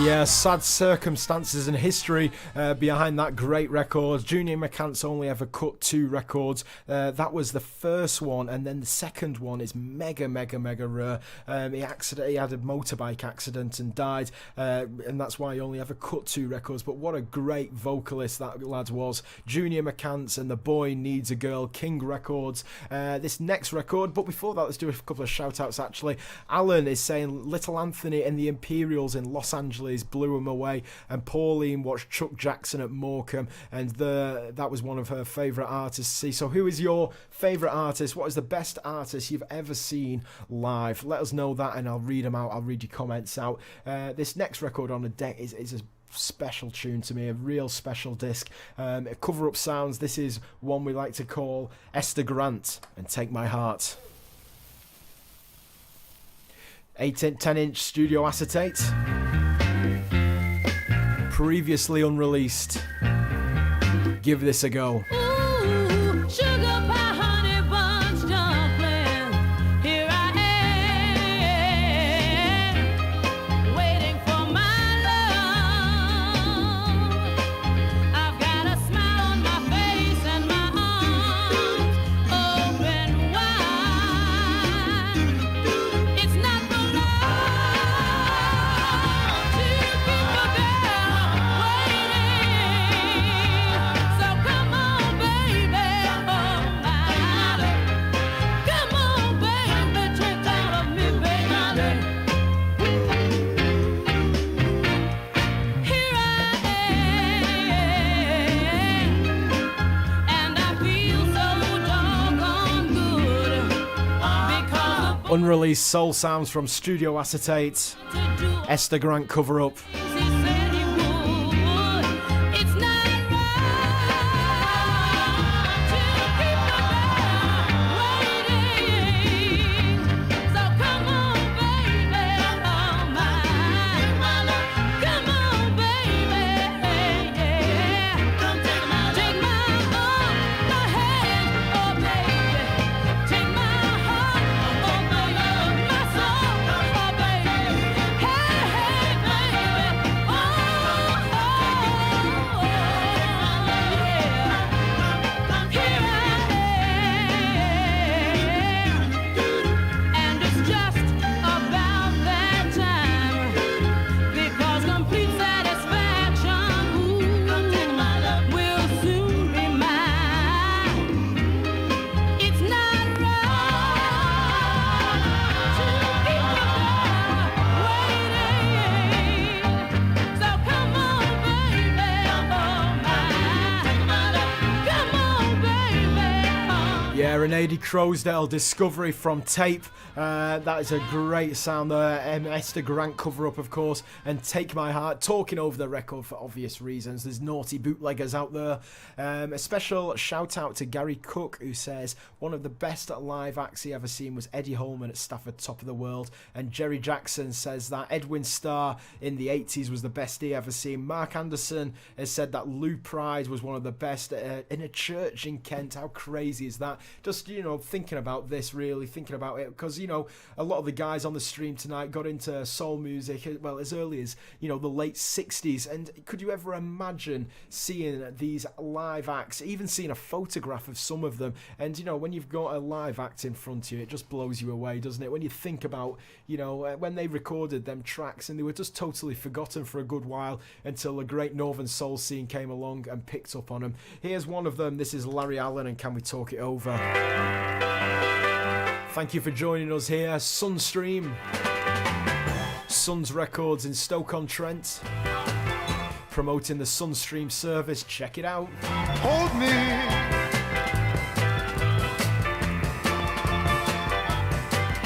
Yeah, sad circumstances and history behind that great record. Junior McCants only ever cut 2 records. That was the first one, and then the second one is mega rare. He had a motorbike accident and died, and that's why he only ever cut 2 records. But what a great vocalist that lad was. Junior McCants and The Boy Needs a Girl, King Records. This next record, but before that, let's do a couple of shout outs actually. Alan is saying Little Anthony and the Imperials in Los Angeles blew him away, and Pauline watched Chuck Jackson at Morecambe, and that was one of her favourite artists to see. So who is your favourite artist? What is the best artist you've ever seen live? Let us know that and I'll read them out. I'll read your comments out. This next record on the deck is a special tune to me, a real special disc. Cover Up Sounds. This is one we like to call Esther Grant and Take My Heart. 10-inch studio acetate, previously unreleased. Give this a go. Ooh, sugar pie, honey buns, dumpling. Here I am, waiting for my love. I've got a smile on my face and my arms open wide. It's not the love to keep a girl waiting. So come on, baby, oh my love. Come on, baby, take all of me, baby. Here I am, and I feel so doggone good because of Unreleased soul sounds from Studio Acetate. to do Esther Grant cover up. he said he would. It's not right to keep a girl waiting. So come on, baby, oh my love. Come on, baby, come take my hand, oh baby, take my heart, oh baby, my soul, oh baby, hey baby, oh yeah, here I am, and it's just about that time, because complete satisfaction, will soon be mine. It's not right to keep a girl waiting. So come on, baby, oh my, come on, baby, oh. Yeah, and Eddie Crowsdale, Discovery from Tape. That is a great sound there. Esther Grant cover up, of course, and Take My Heart, talking over the record for obvious reasons. There's naughty bootleggers out there. A special shout out to Gary Cook, who says one of the best live acts he ever seen was Eddie Holman at Stafford Top of the World. And Jerry Jackson says that Edwin Starr in the 80s was the best he ever seen. Mark Anderson has said that Lou Pride was one of the best in a church in Kent. How crazy is that? Just, thinking about this, really thinking about it, because, a lot of the guys on the stream tonight got into soul music, well, as early as, the late 60s. And could you ever imagine seeing these live acts, even seeing a photograph of some of them? And, when you've got a live act in front of you, it just blows you away, doesn't it? When you think about, when they recorded them tracks and they were just totally forgotten for a good while until the great Northern soul scene came along and picked up on them. Here's one of them. This is Larry Allen and Can We Talk It Over? Thank you for joining us here. Sunstream, Suns Records in Stoke-on-Trent, promoting the Sunstream service. Check it out. Hold me.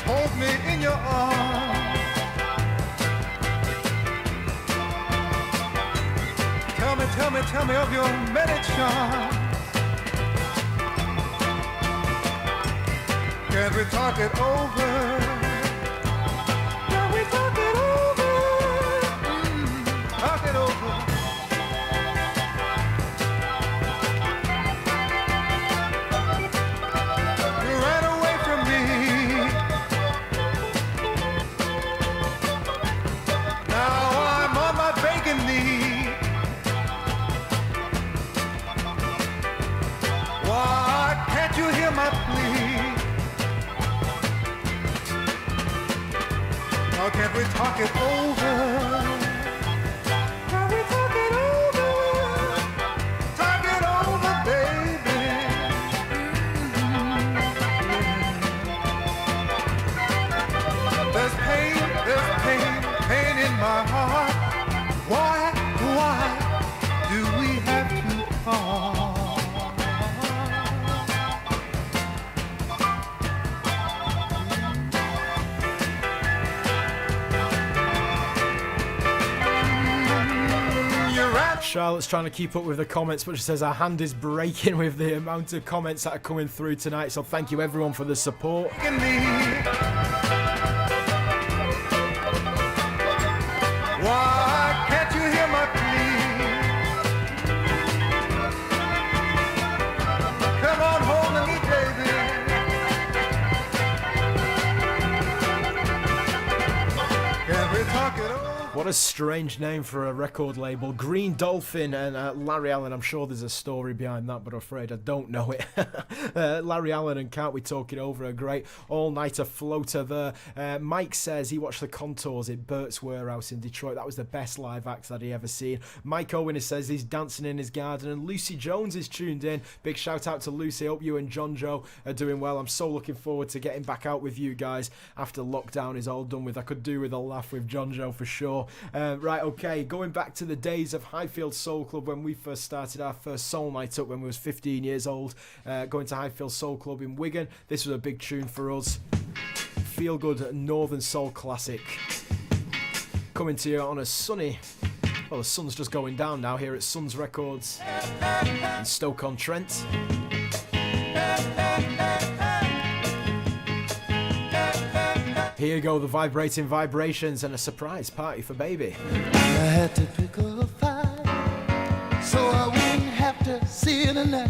Hold me in your arms. Tell me of your many charms. Can we talk it over? Can we talk it over? Talk it over. You ran away from me. Now I'm on my hear my plea? Now can't we talk it over? Can we talk it over? Talk it over, baby. There's pain in my heart. Why do we have to part? Charlotte's trying to keep up with the comments, but she says her hand is breaking with the amount of comments that are coming through tonight. So thank you everyone for the support. Why can't you hear my plea? Come on home to me, baby. Can we talk it over? What a strange name for a record label. Green Dolphin and Larry Allen. I'm sure there's a story behind that, but I'm afraid I don't know it. Larry Allen and Can't We Talk It Over are great. All-nighter floater there. Mike says he watched the Contours at Bert's Warehouse in Detroit. That was the best live act that he ever seen. Mike Owen says he's dancing in his garden. And Lucy Jones is tuned in. Big shout out to Lucy. Hope you and John Joe are doing well. I'm so looking forward to getting back out with you guys after lockdown is all done with. I could do with a laugh with John Joe for sure. Right, okay, going back to the days of Highfield Soul Club when we first started our first soul night up when we was 15 years old, going to Highfield Soul Club in Wigan. This was a big tune for us. Feel good Northern Soul classic. Coming to you on a sunny, well, the sun's just going down now here at Suns Records in Stoke-on-Trent. Here you go, the vibrating vibrations and a surprise party for baby. I had to pick a fight so I wouldn't have to see it tonight.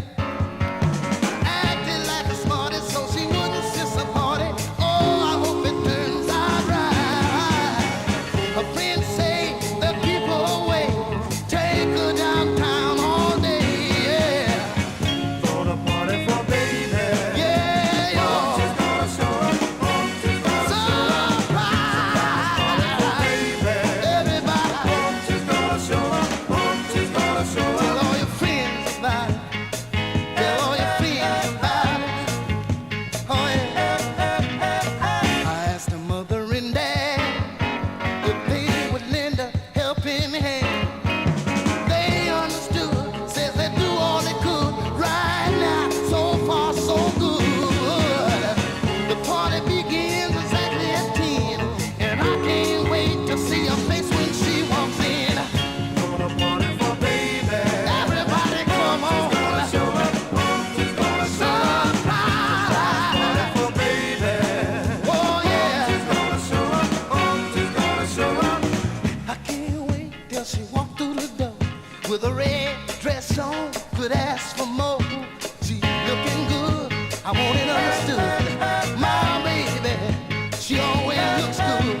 Acting like a smarty so she wouldn't miss a party. Oh, I hope it turns out right. Her friends say the people away. Take her downtown all day, yeah. For the party for baby. Yeah, yo. She's gonna show up. With a red dress on, could ask for more. She looking good, I want it understood. My baby, she always looks good.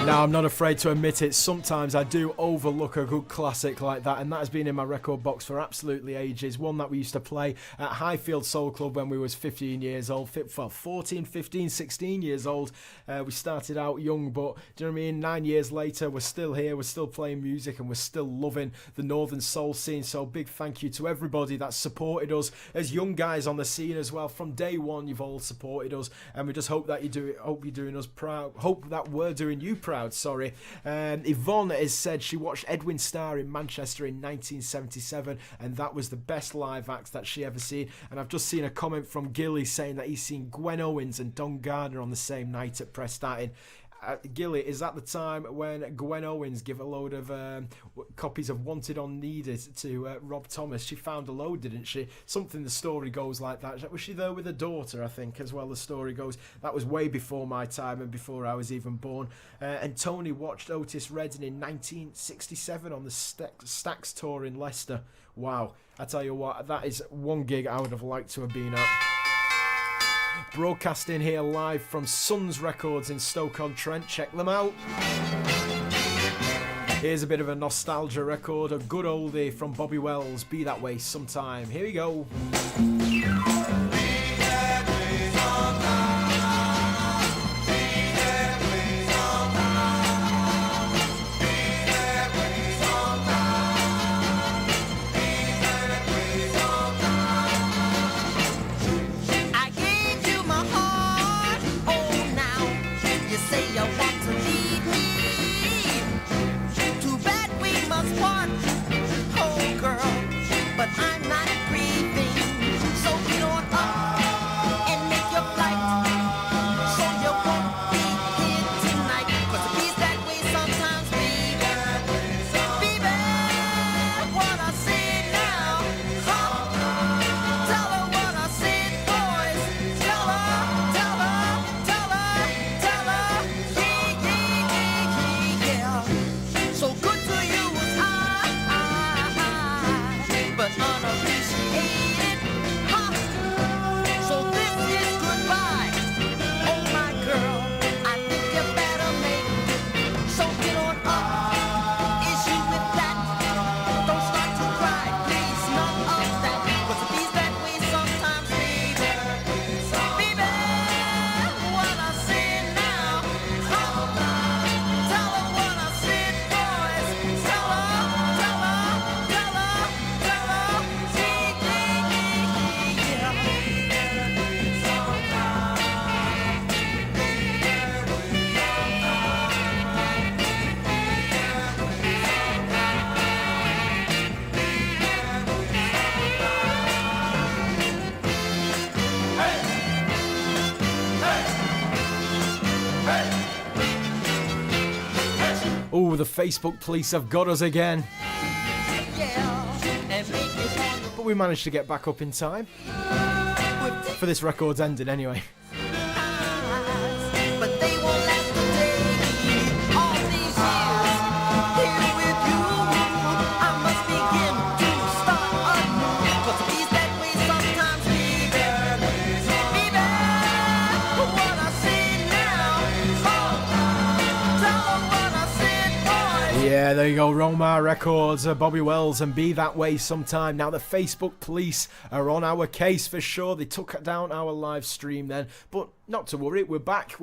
I'm not afraid to admit it, sometimes I do overlook a good classic like that, and that has been in my record box for absolutely ages. One that we used to play at Highfield Soul Club when we was 15 years old, well, 14, 15, 16 years old. We started out young, but do you know what I mean? 9 years later, we're still here, we're still playing music, and we're still loving the Northern Soul scene. So big thank you to everybody that supported us as young guys on the scene as well. From day one, you've all supported us, and we just hope that hope you're doing us proud. Hope that we're doing you proud. Sorry. Yvonne has said she watched Edwin Starr in Manchester in 1977, and that was the best live act that she ever seen. And I've just seen a comment from Gilly saying that he's seen Gwen Owens and Don Gardner on the same night at Press Starting. Gilly, is that the time when Gwen Owens gave a load of copies of Wanted on Needed to Rob Thomas? She found a load, didn't she? Something, the story goes like that. Was she there with her daughter, I think, as well, the story goes? That was way before my time and before I was even born. And Tony watched Otis Redding in 1967 on the Stax tour in Leicester. Wow, I tell you what, that is one gig I would have liked to have been at. Broadcasting here live from Sons Records in Stoke-on-Trent. Check them out. Here's a bit of a nostalgia record, a good oldie from Bobby Wells, Be That Way Sometime. Here we go. Oh, the Facebook police have got us again. But we managed to get back up in time. For this record's ending anyway. Yeah, there you go, Roma Records, Bobby Wells and Be That Way Sometime. Now the Facebook police are on our case for sure. They took down our live stream then, but not to worry, we were back,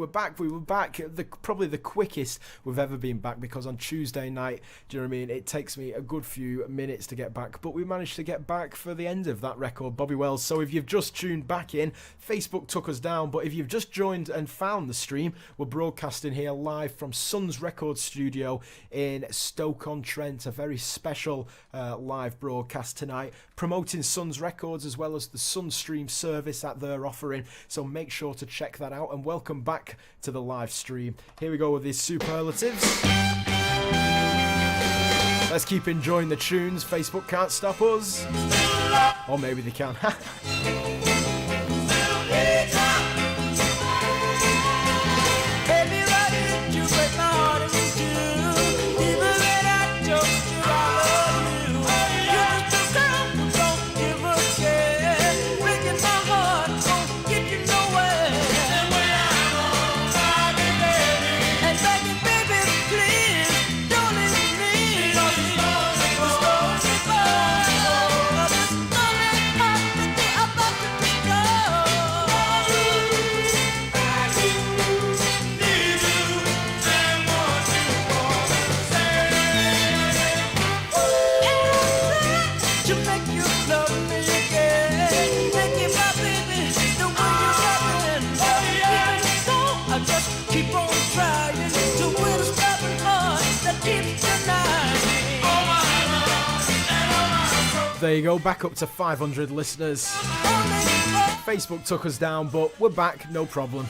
probably the quickest we've ever been back, because on Tuesday night, do you know what I mean, it takes me a good few minutes to get back, but we managed to get back for the end of that record, Bobby Wells. So if you've just tuned back in, Facebook took us down, but if you've just joined and found the stream, we're broadcasting here live from Sons Record Studio in Stoke-on-Trent, a very special live broadcast tonight, promoting Sons Records as well as the Sunstream service that they're offering, so make sure to check that out, and welcome back to the live stream. Here we go with these superlatives. Let's keep enjoying the tunes. Facebook can't stop us, or maybe they can. There you go, back up to 500 listeners. Facebook took us down, but we're back, no problem.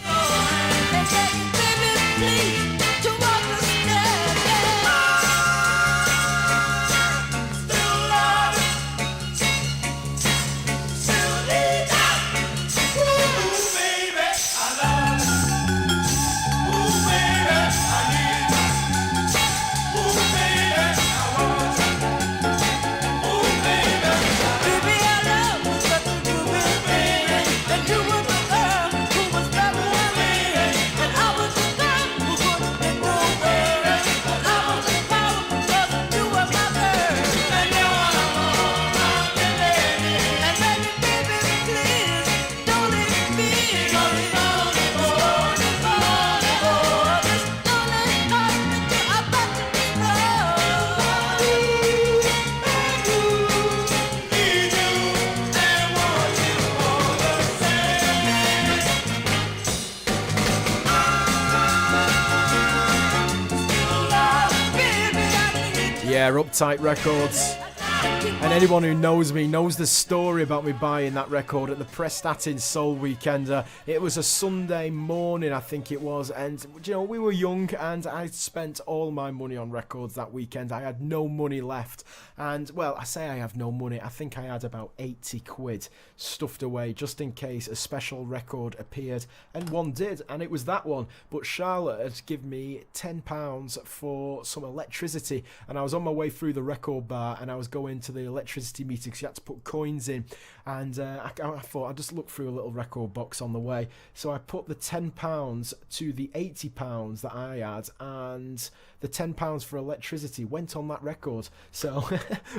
Yeah, Uptight Records. And anyone who knows me knows the story about me buying that record at the Prestatyn Soul Weekender. It was a Sunday morning, I think it was, and you know, we were young and I spent all my money on records that weekend. I had no money left, and well, I say I have no money, I think I had about 80 quid stuffed away just in case a special record appeared, and one did, and it was that one. But Charlotte had given me £10 for some electricity, and I was on my way through the record bar and I was going to the electricity meter because you had to put coins in, and I thought I'd just look through a little record box on the way, so I put the £10 to the £80 that I had, and the £10 for electricity went on that record. So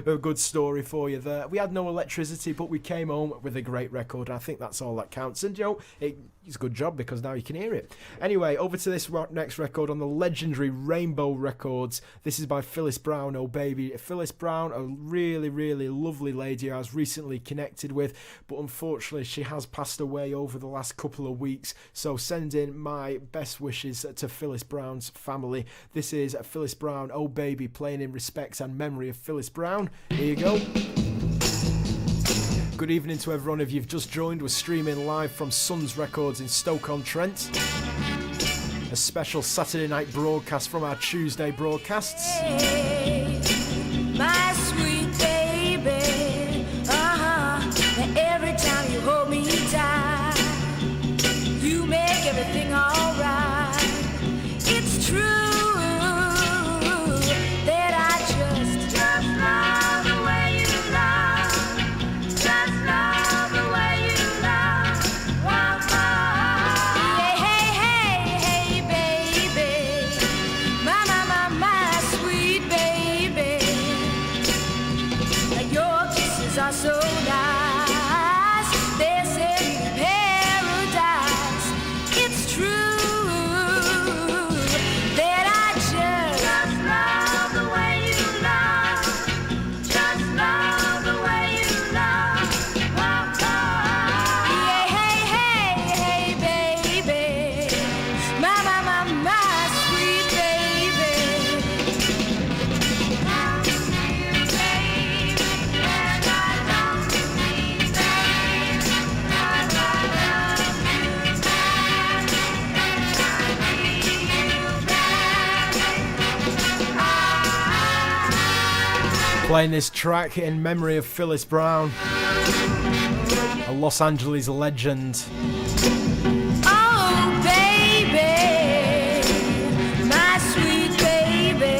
a good story for you there. We had no electricity, but we came home with a great record, and I think that's all that counts. And you know, it's a good job because now you can hear it. Anyway, over to this next record on the legendary Rainbow Records. This is by Phyllis Brown, Oh Baby. Phyllis Brown, a really, really lovely lady I was recently connected with, but unfortunately she has passed away over the last couple of weeks. So send in my best wishes to Phyllis Brown's family. This is Phyllis Brown, Oh Baby, playing in respect and memory of Phyllis Brown. Here you go. Good evening to everyone. If you've just joined, we're streaming live from Suns Records in Stoke-on-Trent. A special Saturday night broadcast from our Tuesday broadcasts. Hey, my sweet baby, every time you hold me tight, you make everything alright. It's true that I just love the way you love, just love the way you love. Hey, baby, my sweet baby, your kisses are so nice, they send me to paradise. It's true that I just love the way you love, just love the way you love. Hey, baby, my sweet baby. Playing this track in memory of Phyllis Brown, a Los Angeles legend. Oh, baby, my sweet baby.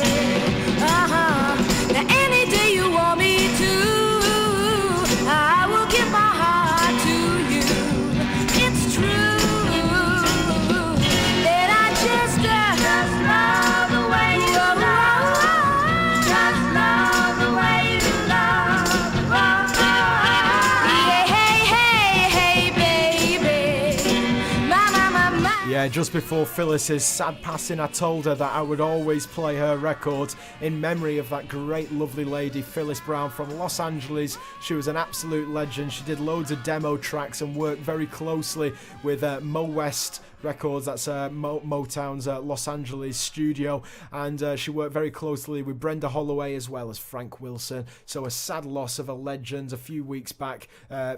Now any day you want me to, I will give my heart to you. It's true that I just love the way you love, just love the way you love. Hey, baby, my. Yeah, just before Phyllis's sad passing, I told her that I would always play her records in memory of that great, lovely lady, Phyllis Brown from Los Angeles. She was an absolute legend. She did loads of demo tracks and worked very closely with Mo West, Records. That's Motown's Los Angeles studio, and she worked very closely with Brenda Holloway as well as Frank Wilson. So a sad loss of a legend. A few weeks back,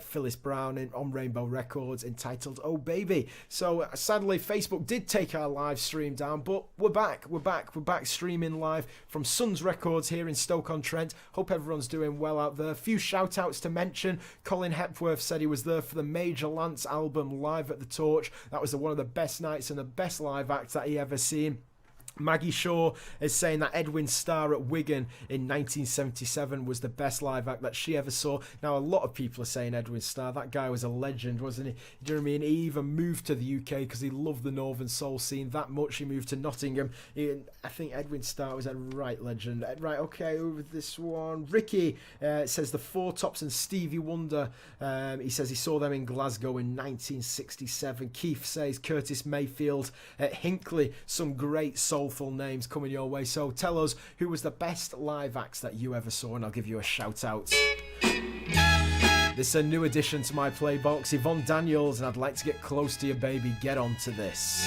Phyllis Brown on Rainbow Records, entitled "Oh Baby." So sadly, Facebook did take our live stream down, but we're back streaming live from Suns Records here in Stoke-on-Trent. Hope everyone's doing well out there. A few shout outs to mention. Colin Hepworth said he was there for the Major Lance album live at the Torch. That was one of the best nights and the best live acts that he ever seen. Maggie Shaw is saying that Edwin Starr at Wigan in 1977 was the best live act that she ever saw. Now, a lot of people are saying Edwin Starr. That guy was a legend, wasn't he? Do you know what I mean? He even moved to the UK because he loved the Northern Soul scene that much. He moved to Nottingham. I think Edwin Starr was a right legend. Right, okay, over this one. Ricky says the Four Tops and Stevie Wonder. He says he saw them in Glasgow in 1967. Keith says Curtis Mayfield at Hinckley. Some great soulful names coming your way. So tell us who was the best live acts that you ever saw, and I'll give you a shout out. This is a new addition to my playbox, Yvonne Daniels, and I'd like to get close to you, baby. Get on to this.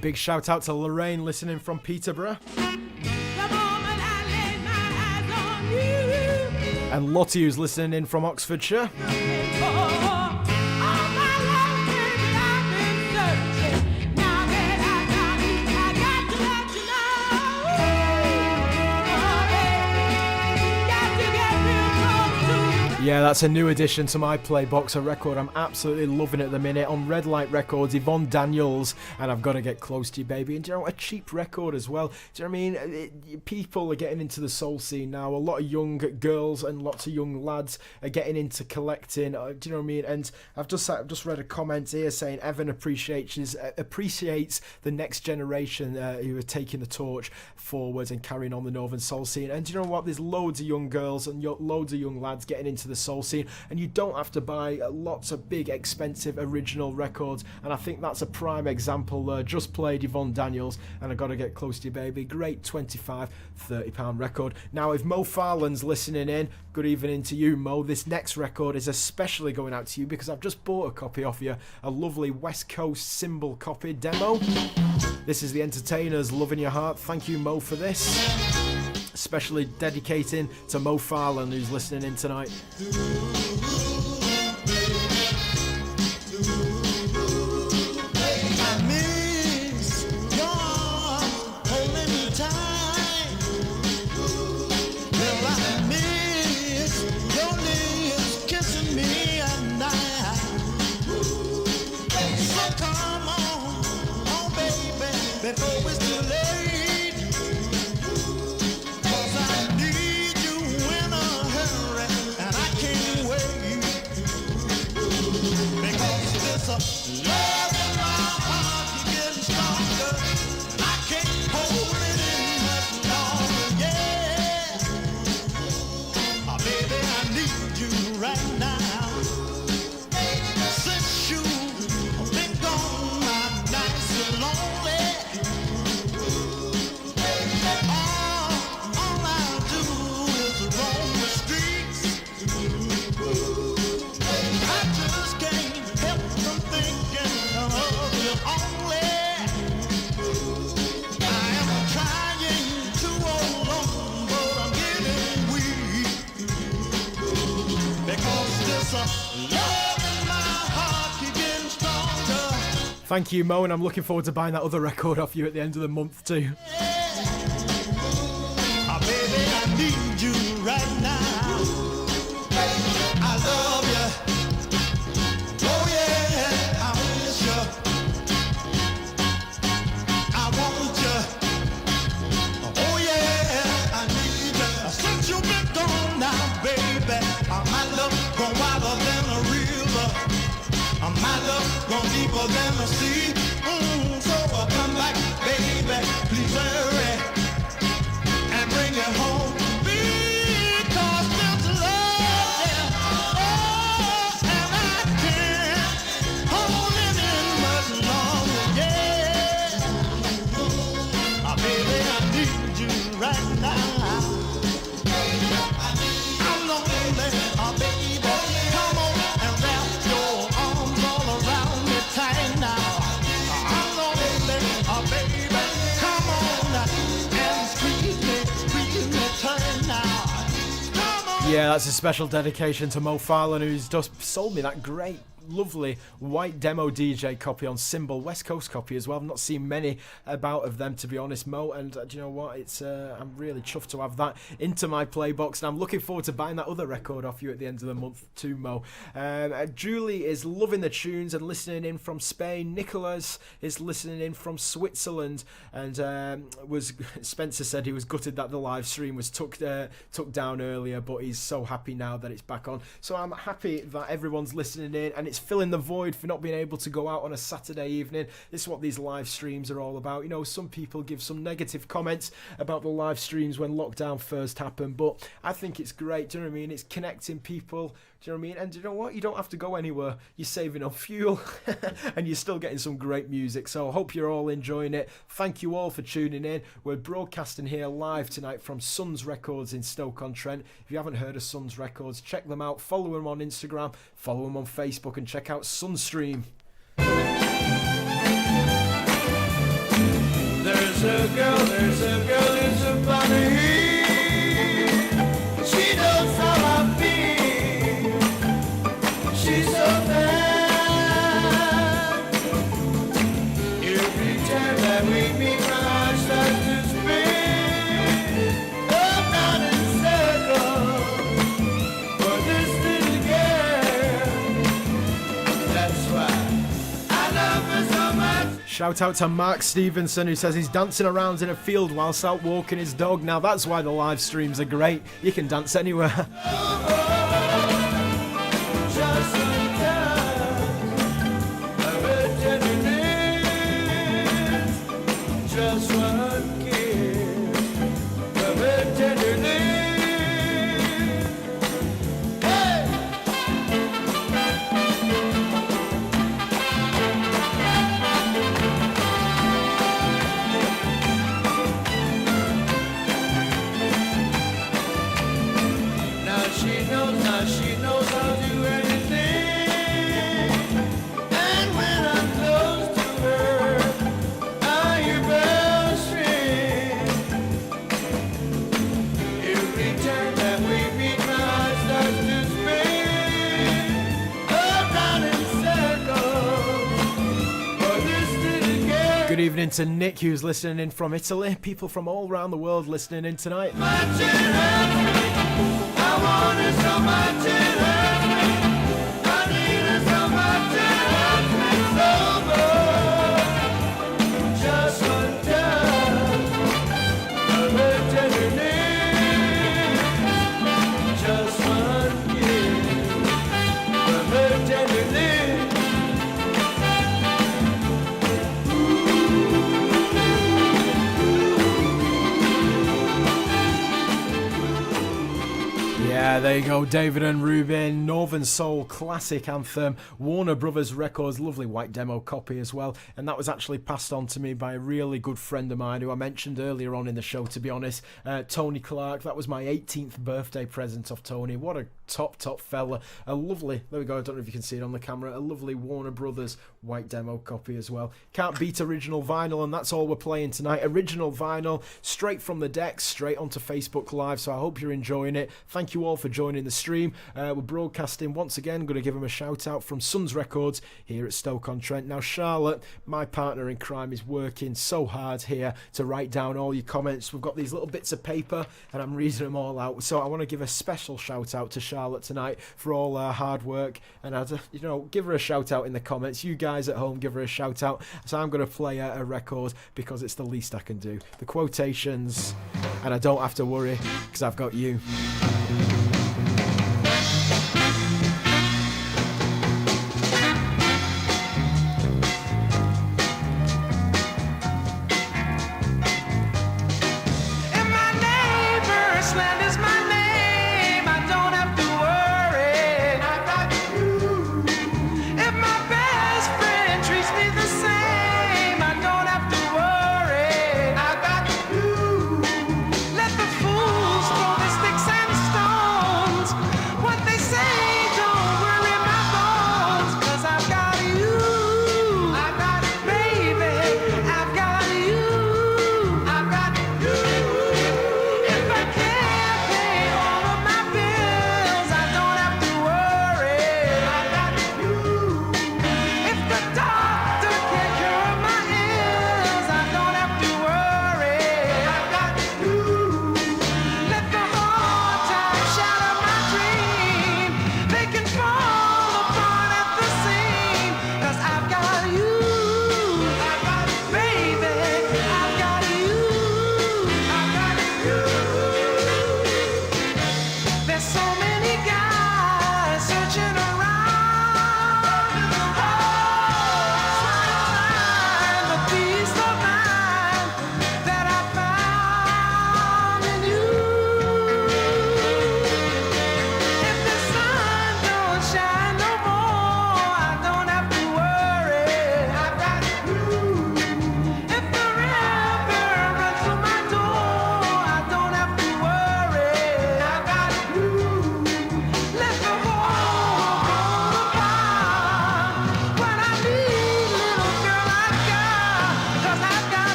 Big shout out to Lorraine listening from Peterborough. And Lottie who's listening in from Oxfordshire. Yeah, that's a new addition to my Playbox, a record I'm absolutely loving at the minute on Red Light Records, Yvonne Daniels, and I've got to get close to you, baby. And do you know, a cheap record as well. Do you know what I mean? People are getting into the soul scene now. A lot of young girls and lots of young lads are getting into collecting. Do you know what I mean? And I've just read a comment here saying Evan appreciates the next generation who are taking the torch forward and carrying on the Northern Soul scene. And do you know what? There's loads of young girls and loads of young lads getting into the soul scene, and you don't have to buy lots of big expensive original records, and I think that's a prime example there. Just played Yvonne Daniels and I Gotta Get Close to You, Baby. Great £25-30 record. Now if Mo Farland's listening in, good evening to you, Mo. This next record is especially going out to you because I've just bought a copy off you, a lovely West Coast Symbol copy demo. This is The Entertainers, Love in Your Heart. Thank you, Mo, for this. Especially dedicating to Mo Farland who's listening in tonight. Before it's too late, 'cause I need you in a hurry, and I can't wait, because this love in my heart is getting stronger, I can't hold it in much longer, yeah, baby, I need you right now. love in my heart keep getting stronger. Thank you, Mo, and I'm looking forward to buying that other record off you at the end of the month too. Baby, I need you right now. I love you. Oh yeah, I miss you. I want you. Oh yeah, I need you. Since you've been gone now, baby, my love gone wider than a river. My love gone deeper than the sea. So come back, baby, please hurry. Bring it home because this love, yeah, oh, and I can't hold it in much longer, yeah. Baby, I need you right now. I'm lonely, baby. Come on and wrap your arms all around me tight now. I'm lonely, baby. Come on and squeeze me. Yeah, that's a special dedication to Mo Farland, who's just sold me that great, lovely white demo DJ copy on Symbol, West Coast copy as well. I've not seen many about of them, to be honest, Mo, and do you know what, it's I'm really chuffed to have that into my playbox, and I'm looking forward to buying that other record off you at the end of the month too, Mo. Julie is loving the tunes and listening in from Spain. Nicholas is listening in from Switzerland, and Spencer said he was gutted that the live stream was took down earlier, but he's so happy now that it's back on. So I'm happy that everyone's listening in, and it's filling the void for not being able to go out on a Saturday evening. This is what these live streams are all about. You know, some people give some negative comments about the live streams when lockdown first happened, but I think it's great. Do you know what I mean? It's connecting people. Do you know what I mean? And do you know what? You don't have to go anywhere. You're saving on fuel and you're still getting some great music. So I hope you're all enjoying it. Thank you all for tuning in. We're broadcasting here live tonight from Sons Records in Stoke-on-Trent. If you haven't heard of Sons Records, check them out. Follow them on Instagram, follow them on Facebook, and check out Sunstream. There's a girl who's about to hear. She knows how I feel. She's so bad. Every time that we meet, my heart starts to spin around in circles for this little girl. That's why I love her so much. Shout out to Mark Stevenson, who says he's dancing around in a field whilst out walking his dog. Now that's why the live streams are great. You can dance anywhere. Just one kiss, love her tenderly. Hey! Now she knows I'll do anything. And when I'm close to her, I'm your best friend. Every time that we meet, my heart starts to spin around in circles for this little girl. Good evening to Nick, who's listening in from Italy. People from all around the world listening in tonight. Much it hurts me. I want her so much it hurts me. I need her so much it hurts me so much. Just one touch of her tenderly. Just one kiss of her tenderly. Yeah, there you go, David and Rubin, Northern Soul classic anthem, Warner Brothers Records, lovely white demo copy as well, and that was actually passed on to me by a really good friend of mine who I mentioned earlier on in the show, to be honest, Tony Clark. That was my 18th birthday present of Tony. What a top fella. A lovely, there we go, I don't know if you can see it on the camera, a lovely Warner Brothers white demo copy as well. Can't beat original vinyl, and that's all we're playing tonight. Original vinyl, straight from the decks, straight onto Facebook Live, so I hope you're enjoying it. Thank you all for joining the stream. We're broadcasting once again, going to give them a shout out from Sons Records here at Stoke-on-Trent. Now Charlotte, my partner in crime, is working so hard here to write down all your comments. We've got these little bits of paper and I'm reading them all out, so I want to give a special shout out to Charlotte tonight for all her hard work, and I'd, give her a shout out in the comments. You guys at home, give her a shout out. So I'm going to play a record because it's the least I can do. The Quotations, and I don't have to worry because I've got you.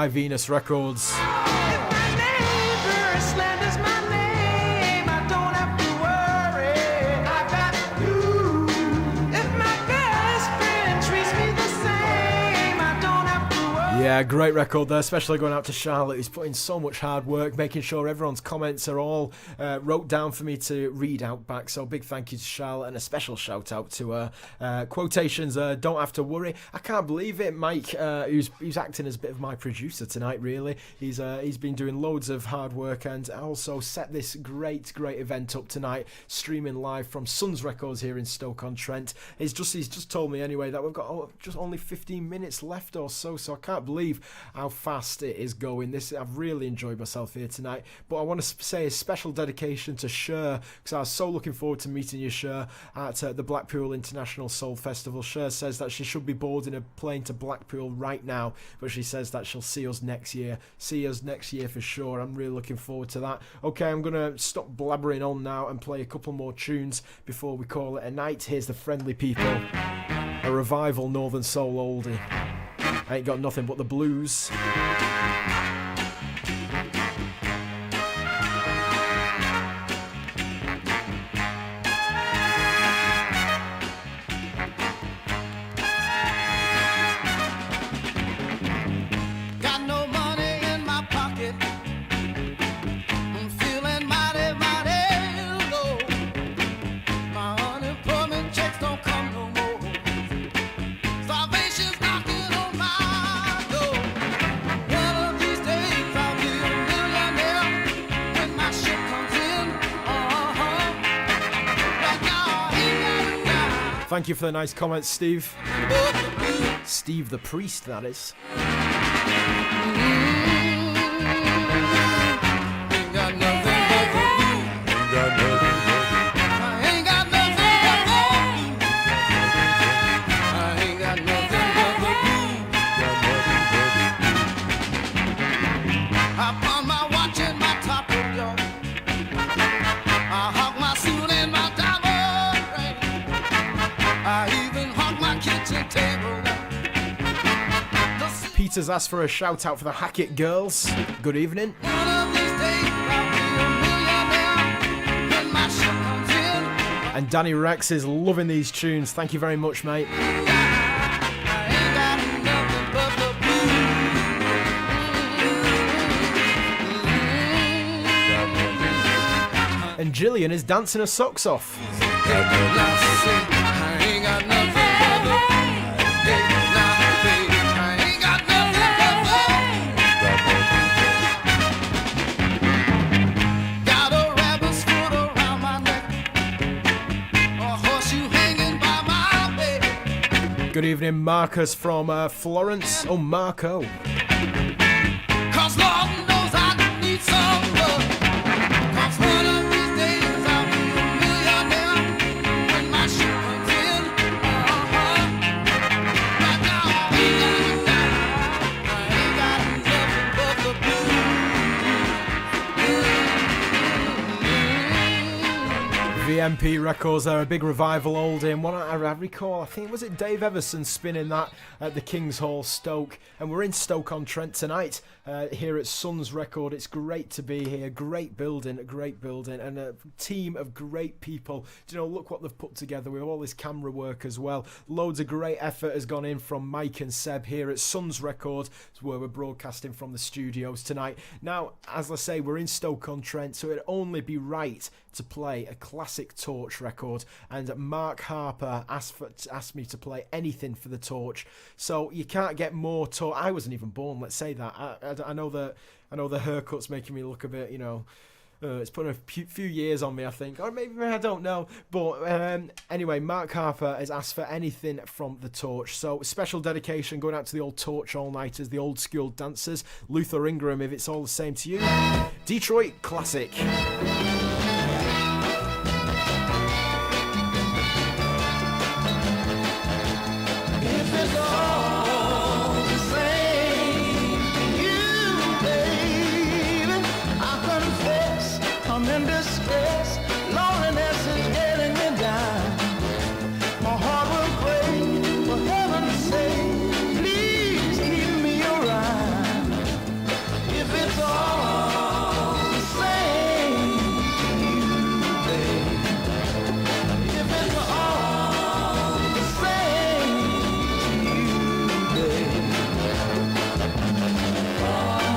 Venus Records. Yeah, great record there, especially going out to Charlotte, who's putting so much hard work, making sure everyone's comments are all wrote down for me to read out back. So big thank you to Charlotte, and a special shout out to her. Quotations, don't have to worry. I can't believe it, Mike, who's acting as a bit of my producer tonight, really. He's been doing loads of hard work and also set this great event up tonight, streaming live from Sons Records here in Stoke-on-Trent. He's just told me anyway that we've got just only 15 minutes left or so I can't believe how fast it is going. I've really enjoyed myself here tonight, but I want to say a special dedication to Cher, because I was so looking forward to meeting you, Cher, at the Blackpool International Soul Festival. Cher says that she should be boarding a plane to Blackpool right now, but she says that she'll see us next year for sure. I'm really looking forward to that. Okay, I'm gonna stop blabbering on now and play a couple more tunes before we call it a night. Here's The Friendly People, a revival Northern Soul oldie. I ain't got nothing but the blues. Got no money in my pocket. I'm feeling mighty, mighty low. My unemployment checks don't come no more. Starvation's knocking on my door. One of these days I'll be a millionaire when my ship comes in. Right now I ain't got a dime. Thank you for the nice comments, Steve. Steve the Priest, that is. Peter's asked for a shout out for the Hackett girls. Good evening. One of these days I'll be a millionaire when my ship comes in. And Danny Rex is loving these tunes. Thank you very much, mate. I ain't got nothing but the blues. And Gillian is dancing her socks off. I ain't got nothing but the got a rabbit's foot around my neck, a horseshoe hanging by my bed. Good evening, Marcus from Florence. Oh, Marco. 'Cause Lord knows I need some love. 'Cause one of these days I'll be a millionaire when my ship comes in. Right now I ain't got nothing but the blues. VMP Records are a big revival oldie, and one I recall, I think, was it Dave Everson spinning that at the King's Hall, Stoke, and we're in Stoke-on-Trent tonight here at Suns Record. It's great to be here, great building, and a team of great people. Do you know, look what they've put together with all this camera work as well. Loads of great effort has gone in from Mike and Seb here at Suns Record, where we're broadcasting from the studios tonight. Now, as I say, we're in Stoke-on-Trent, so it'd only be right to play a classic Torch record, and Mark Harper asked me to play anything for the Torch, so you can't get more Torch. I wasn't even born, let's say that. I know the haircut's making me look a bit, it's putting a few years on me, I think, or maybe I don't know. But anyway, Mark Harper has asked for anything from the Torch. So special dedication going out to the old Torch all-nighters, the old school dancers. Luther Ingram, if it's all the same to you. Detroit Classic. If it's all the same to you, baby, I confess I'm in distress. Loneliness is getting me down. My heart will break, for heaven's sake. Please keep me around. If it's all the same to you, baby. If it's all the same to you, baby.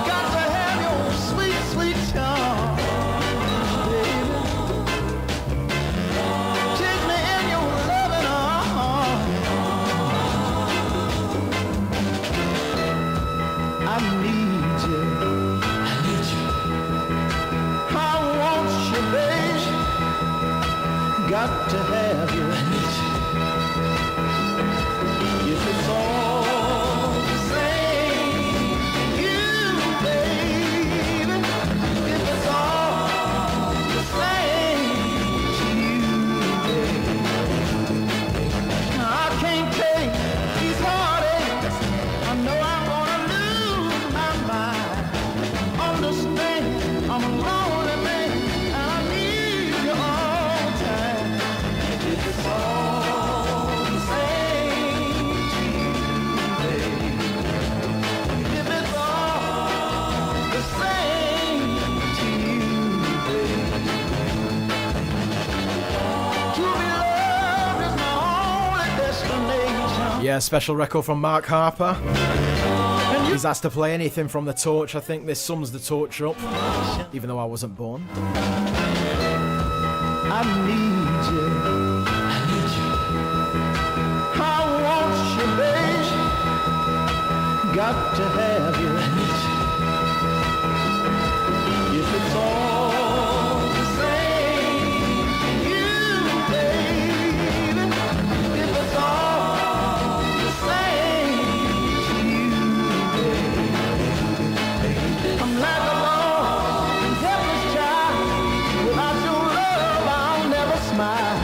Got to have your sweet, sweet charm, baby. Take me in your loving arms. I need you. I want you, baby. Got to have you. If it's all the same to you, baby. If it's all the same to you, baby. I can't take these heartaches. I know I'm gonna lose my mind. Understand, I'm a lonely man, and I need you all the time. If it's all the same to you, baby. If it's all the same to you, baby. To be loved is my only destination. Yeah, special record from Mark Harper. He's asked to play anything from the Torch. I think this sums the Torch up, even though I wasn't born. I need you. I want you, baby. Got to have you. If it's all the same to you, baby. If it's all the same to you, baby. I'm like a lone and helpless child. Without your love, I'll never smile.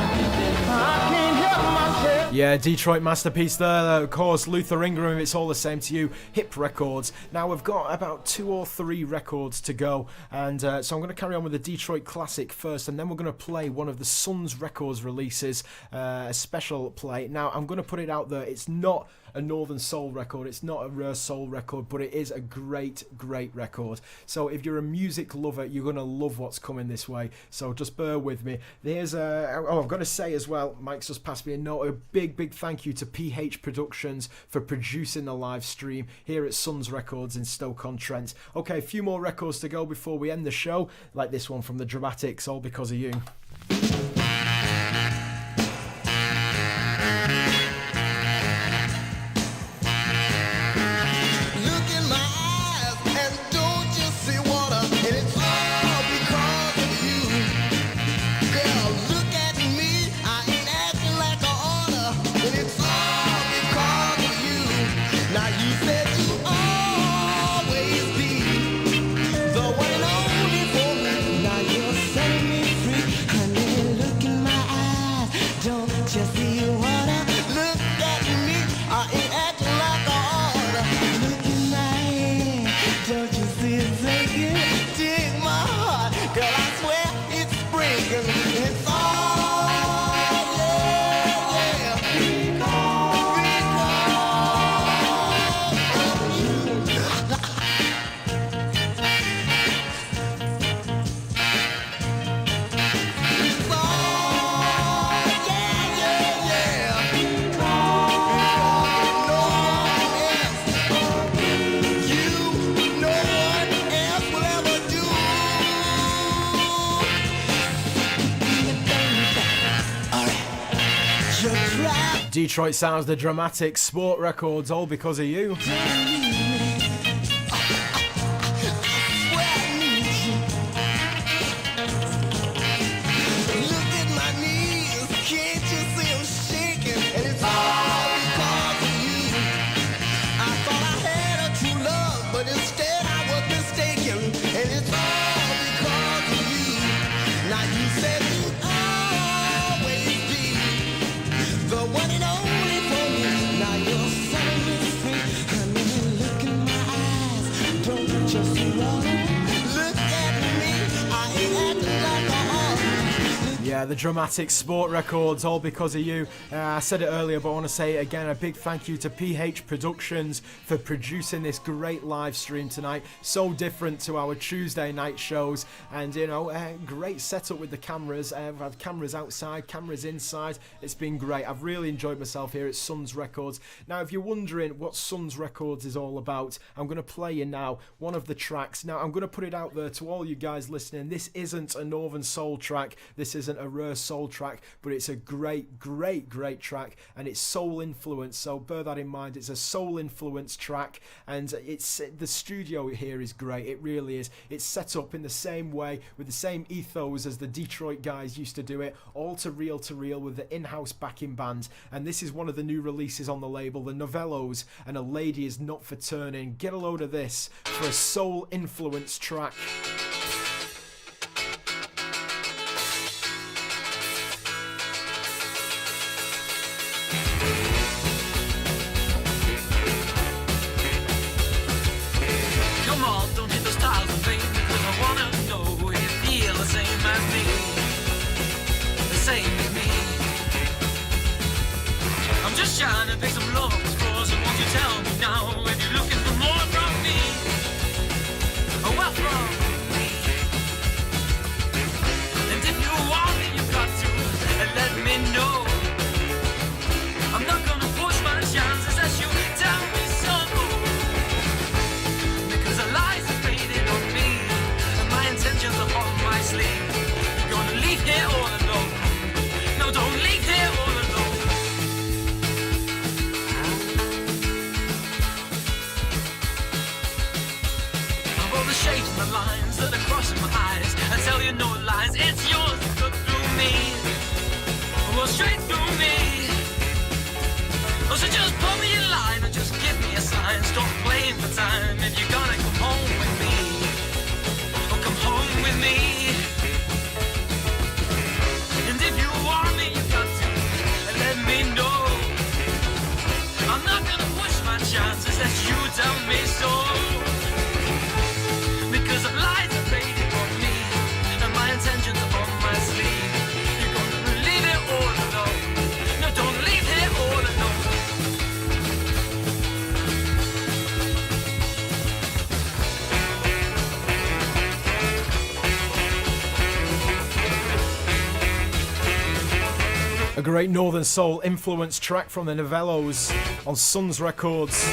I can't help myself. Yeah, Detroit masterpiece there. Of course, Luther Ingram, It's All the Same to You, Hip Records. Now, we've got about 2 or 3 records to go, and so I'm going to carry on with the Detroit classic first, and then we're going to play one of the Suns Records releases, a special play. Now, I'm going to put it out there, it's not a Northern Soul record, it's not a rare soul record, but it is a great, great record. So if you're a music lover, you're going to love what's coming this way, so just bear with me. There's I've got to say as well, Mike's just passed me a note, a big thank you to PH Productions for producing the live stream here at Suns Records in Stoke-on-Trent. Okay, a few more records to go before we end the show, like this one from the Dramatics, All Because of You. Detroit sounds, the Dramatic Sport Records, All Because of You. The Dramatic Sport Records, All Because of You. I said it earlier, but I want to say it again. A big thank you to PH Productions for producing this great live stream tonight. So different to our Tuesday night shows, and you know, great setup with the cameras. I've had cameras outside, cameras inside. It's been great. I've really enjoyed myself here at Suns Records. Now, if you're wondering what Suns Records is all about, I'm going to play you now one of the tracks. Now, I'm going to put it out there to all you guys listening. This isn't a Northern Soul track. This isn't a rare soul track, but it's a great track, and it's soul influenced, so bear that in mind. It's a soul influenced track, and it's the studio here is great. It really is. It's set up in the same way, with the same ethos as the Detroit guys used to do it, all to reel with the in-house backing band. And this is one of the new releases on the label, the Novellos, and A Lady Is Not for Turning. Get a load of this for a soul influenced track. Trying to pick some love for, so won't you tell me now if you're looking for more from me? Oh, what from me? A great Northern Soul influence track from the Novellos on Suns Records.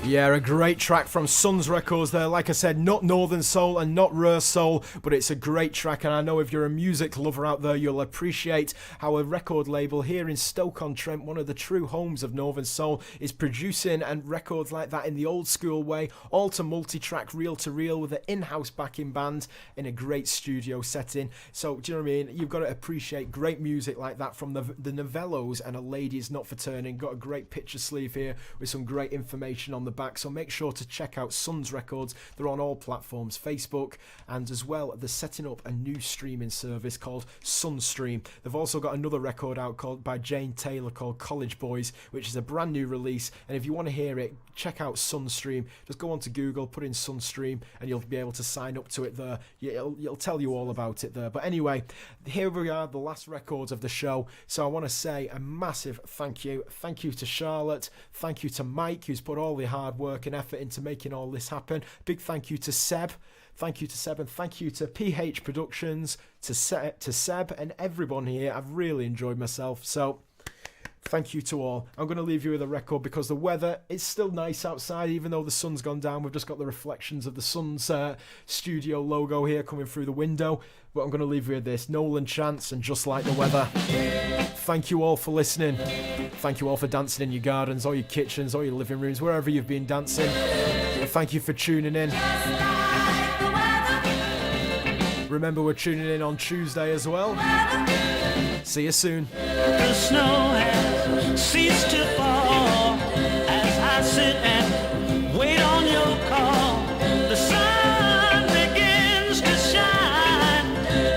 Yeah, a great track from Suns Records there. Like I said, not Northern Soul and not Rare Soul, but it's a great track, and I know if you're a music lover out there, you'll appreciate how a record label here in Stoke-on-Trent, one of the true homes of Northern Soul, is producing and records like that in the old school way, all to multi-track, reel-to-reel with an in-house backing band in a great studio setting. So, do you know what I mean? You've got to appreciate great music like that from the Novellos and A Lady Is Not For Turning. Got a great picture sleeve here with some great information on the back, so make sure to check out Suns Records. They're on all platforms, Facebook, and as well they're setting up a new streaming service called Sunstream. They've also got another record out by Jane Taylor called College Boys, which is a brand new release, and if you want to hear it, check out Sunstream. Just go onto Google, put in Sunstream, and you'll be able to sign up to it there. It'll tell you all about it there. But anyway, here we are, the last records of the show. So I want to say a massive thank you. Thank you to Charlotte. Thank you to Mike, who's put all the hard work and effort into making all this happen. Big thank you to Seb. Thank you to Seb, and thank you to PH Productions, to Seb and everyone here. I've really enjoyed myself. So thank you to all. I'm going to leave you with a record because the weather is still nice outside, even though the sun's gone down. We've just got the reflections of the Suns studio logo here coming through the window. But I'm going to leave you with this, Nolan Chance and Just Like the Weather. Thank you all for listening. Thank you all for dancing in your gardens, or your kitchens, or your living rooms, wherever you've been dancing. And thank you for tuning in. Remember, we're tuning in on Tuesday as well. See you soon. The snow has ceased to fall as I sit and wait on your call. The sun begins to shine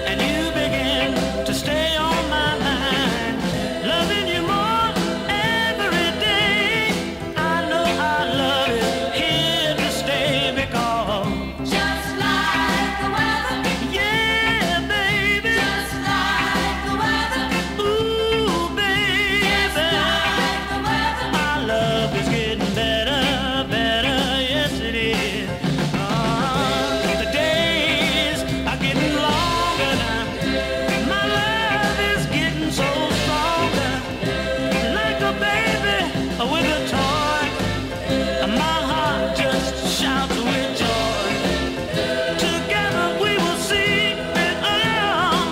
and you begin to stay on my mind. Loving you more every day. I know our love is here to stay because just like the weather, yeah, baby, just like the weather. Ooh, baby, just like the weather. My love is getting better, better, yes it is. The days are getting longer now. My love is getting so stronger. Like a baby with a toy, my heart just shouts with joy. Together we will see it all.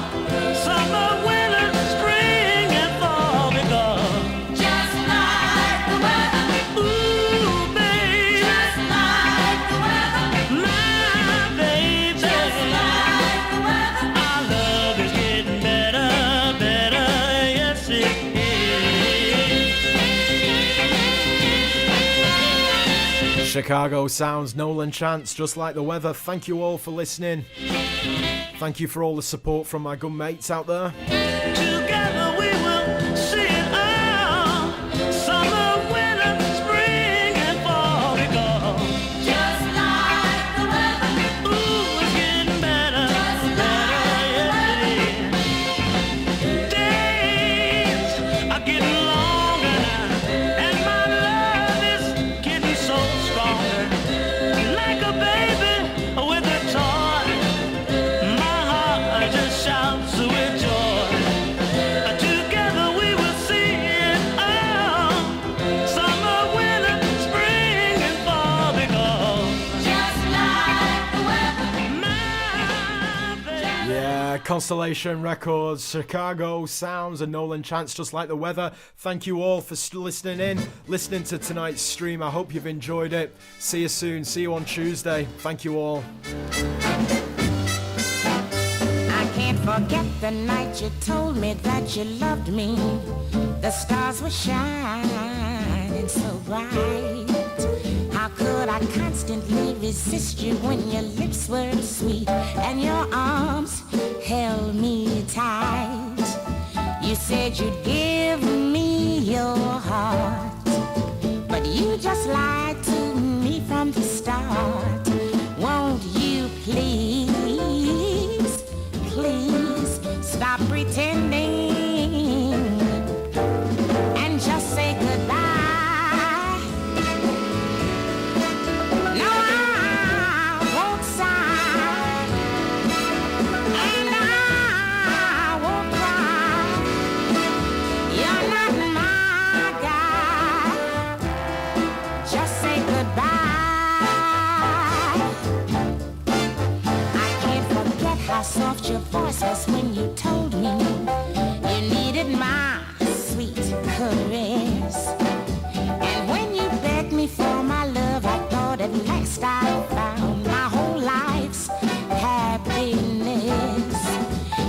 Summer, winter, spring, and fall. Because just like the weather, ooh, baby, just like the weather, my baby, just like the weather. Our love is getting better, better, yes it is. Chicago Sounds, Nolan Chance, Just Like the Weather. Thank you all for listening. Thank you for all the support from my good mates out there. Together we will see it all. Summer, winter, spring, and fall. Because just like the weather, ooh, it's getting better, better, yes it is. Days are getting longer now, and my love is getting so stronger. Like a baby with a toy, my heart just shouts with joy. Together we will see it all. Summer, winter, spring, and fall. Because just like the weather, my baby. Yeah, Constellation Records, Chicago Sounds, and Nolan Chance, Just Like the Weather. Thank you all for listening in, listening to tonight's stream. I hope you've enjoyed it. See you soon. See you on Tuesday. Thank you all. I can't forget the night you told me that you loved me. The stars were shining so bright. How could I constantly resist you when your lips were sweet and your arms held me tight? You said you'd give me your heart, but you just lied to me from the start. Won't you please, please stop pretending and just say goodbye? How soft your voice was when you told me you needed my sweet caress.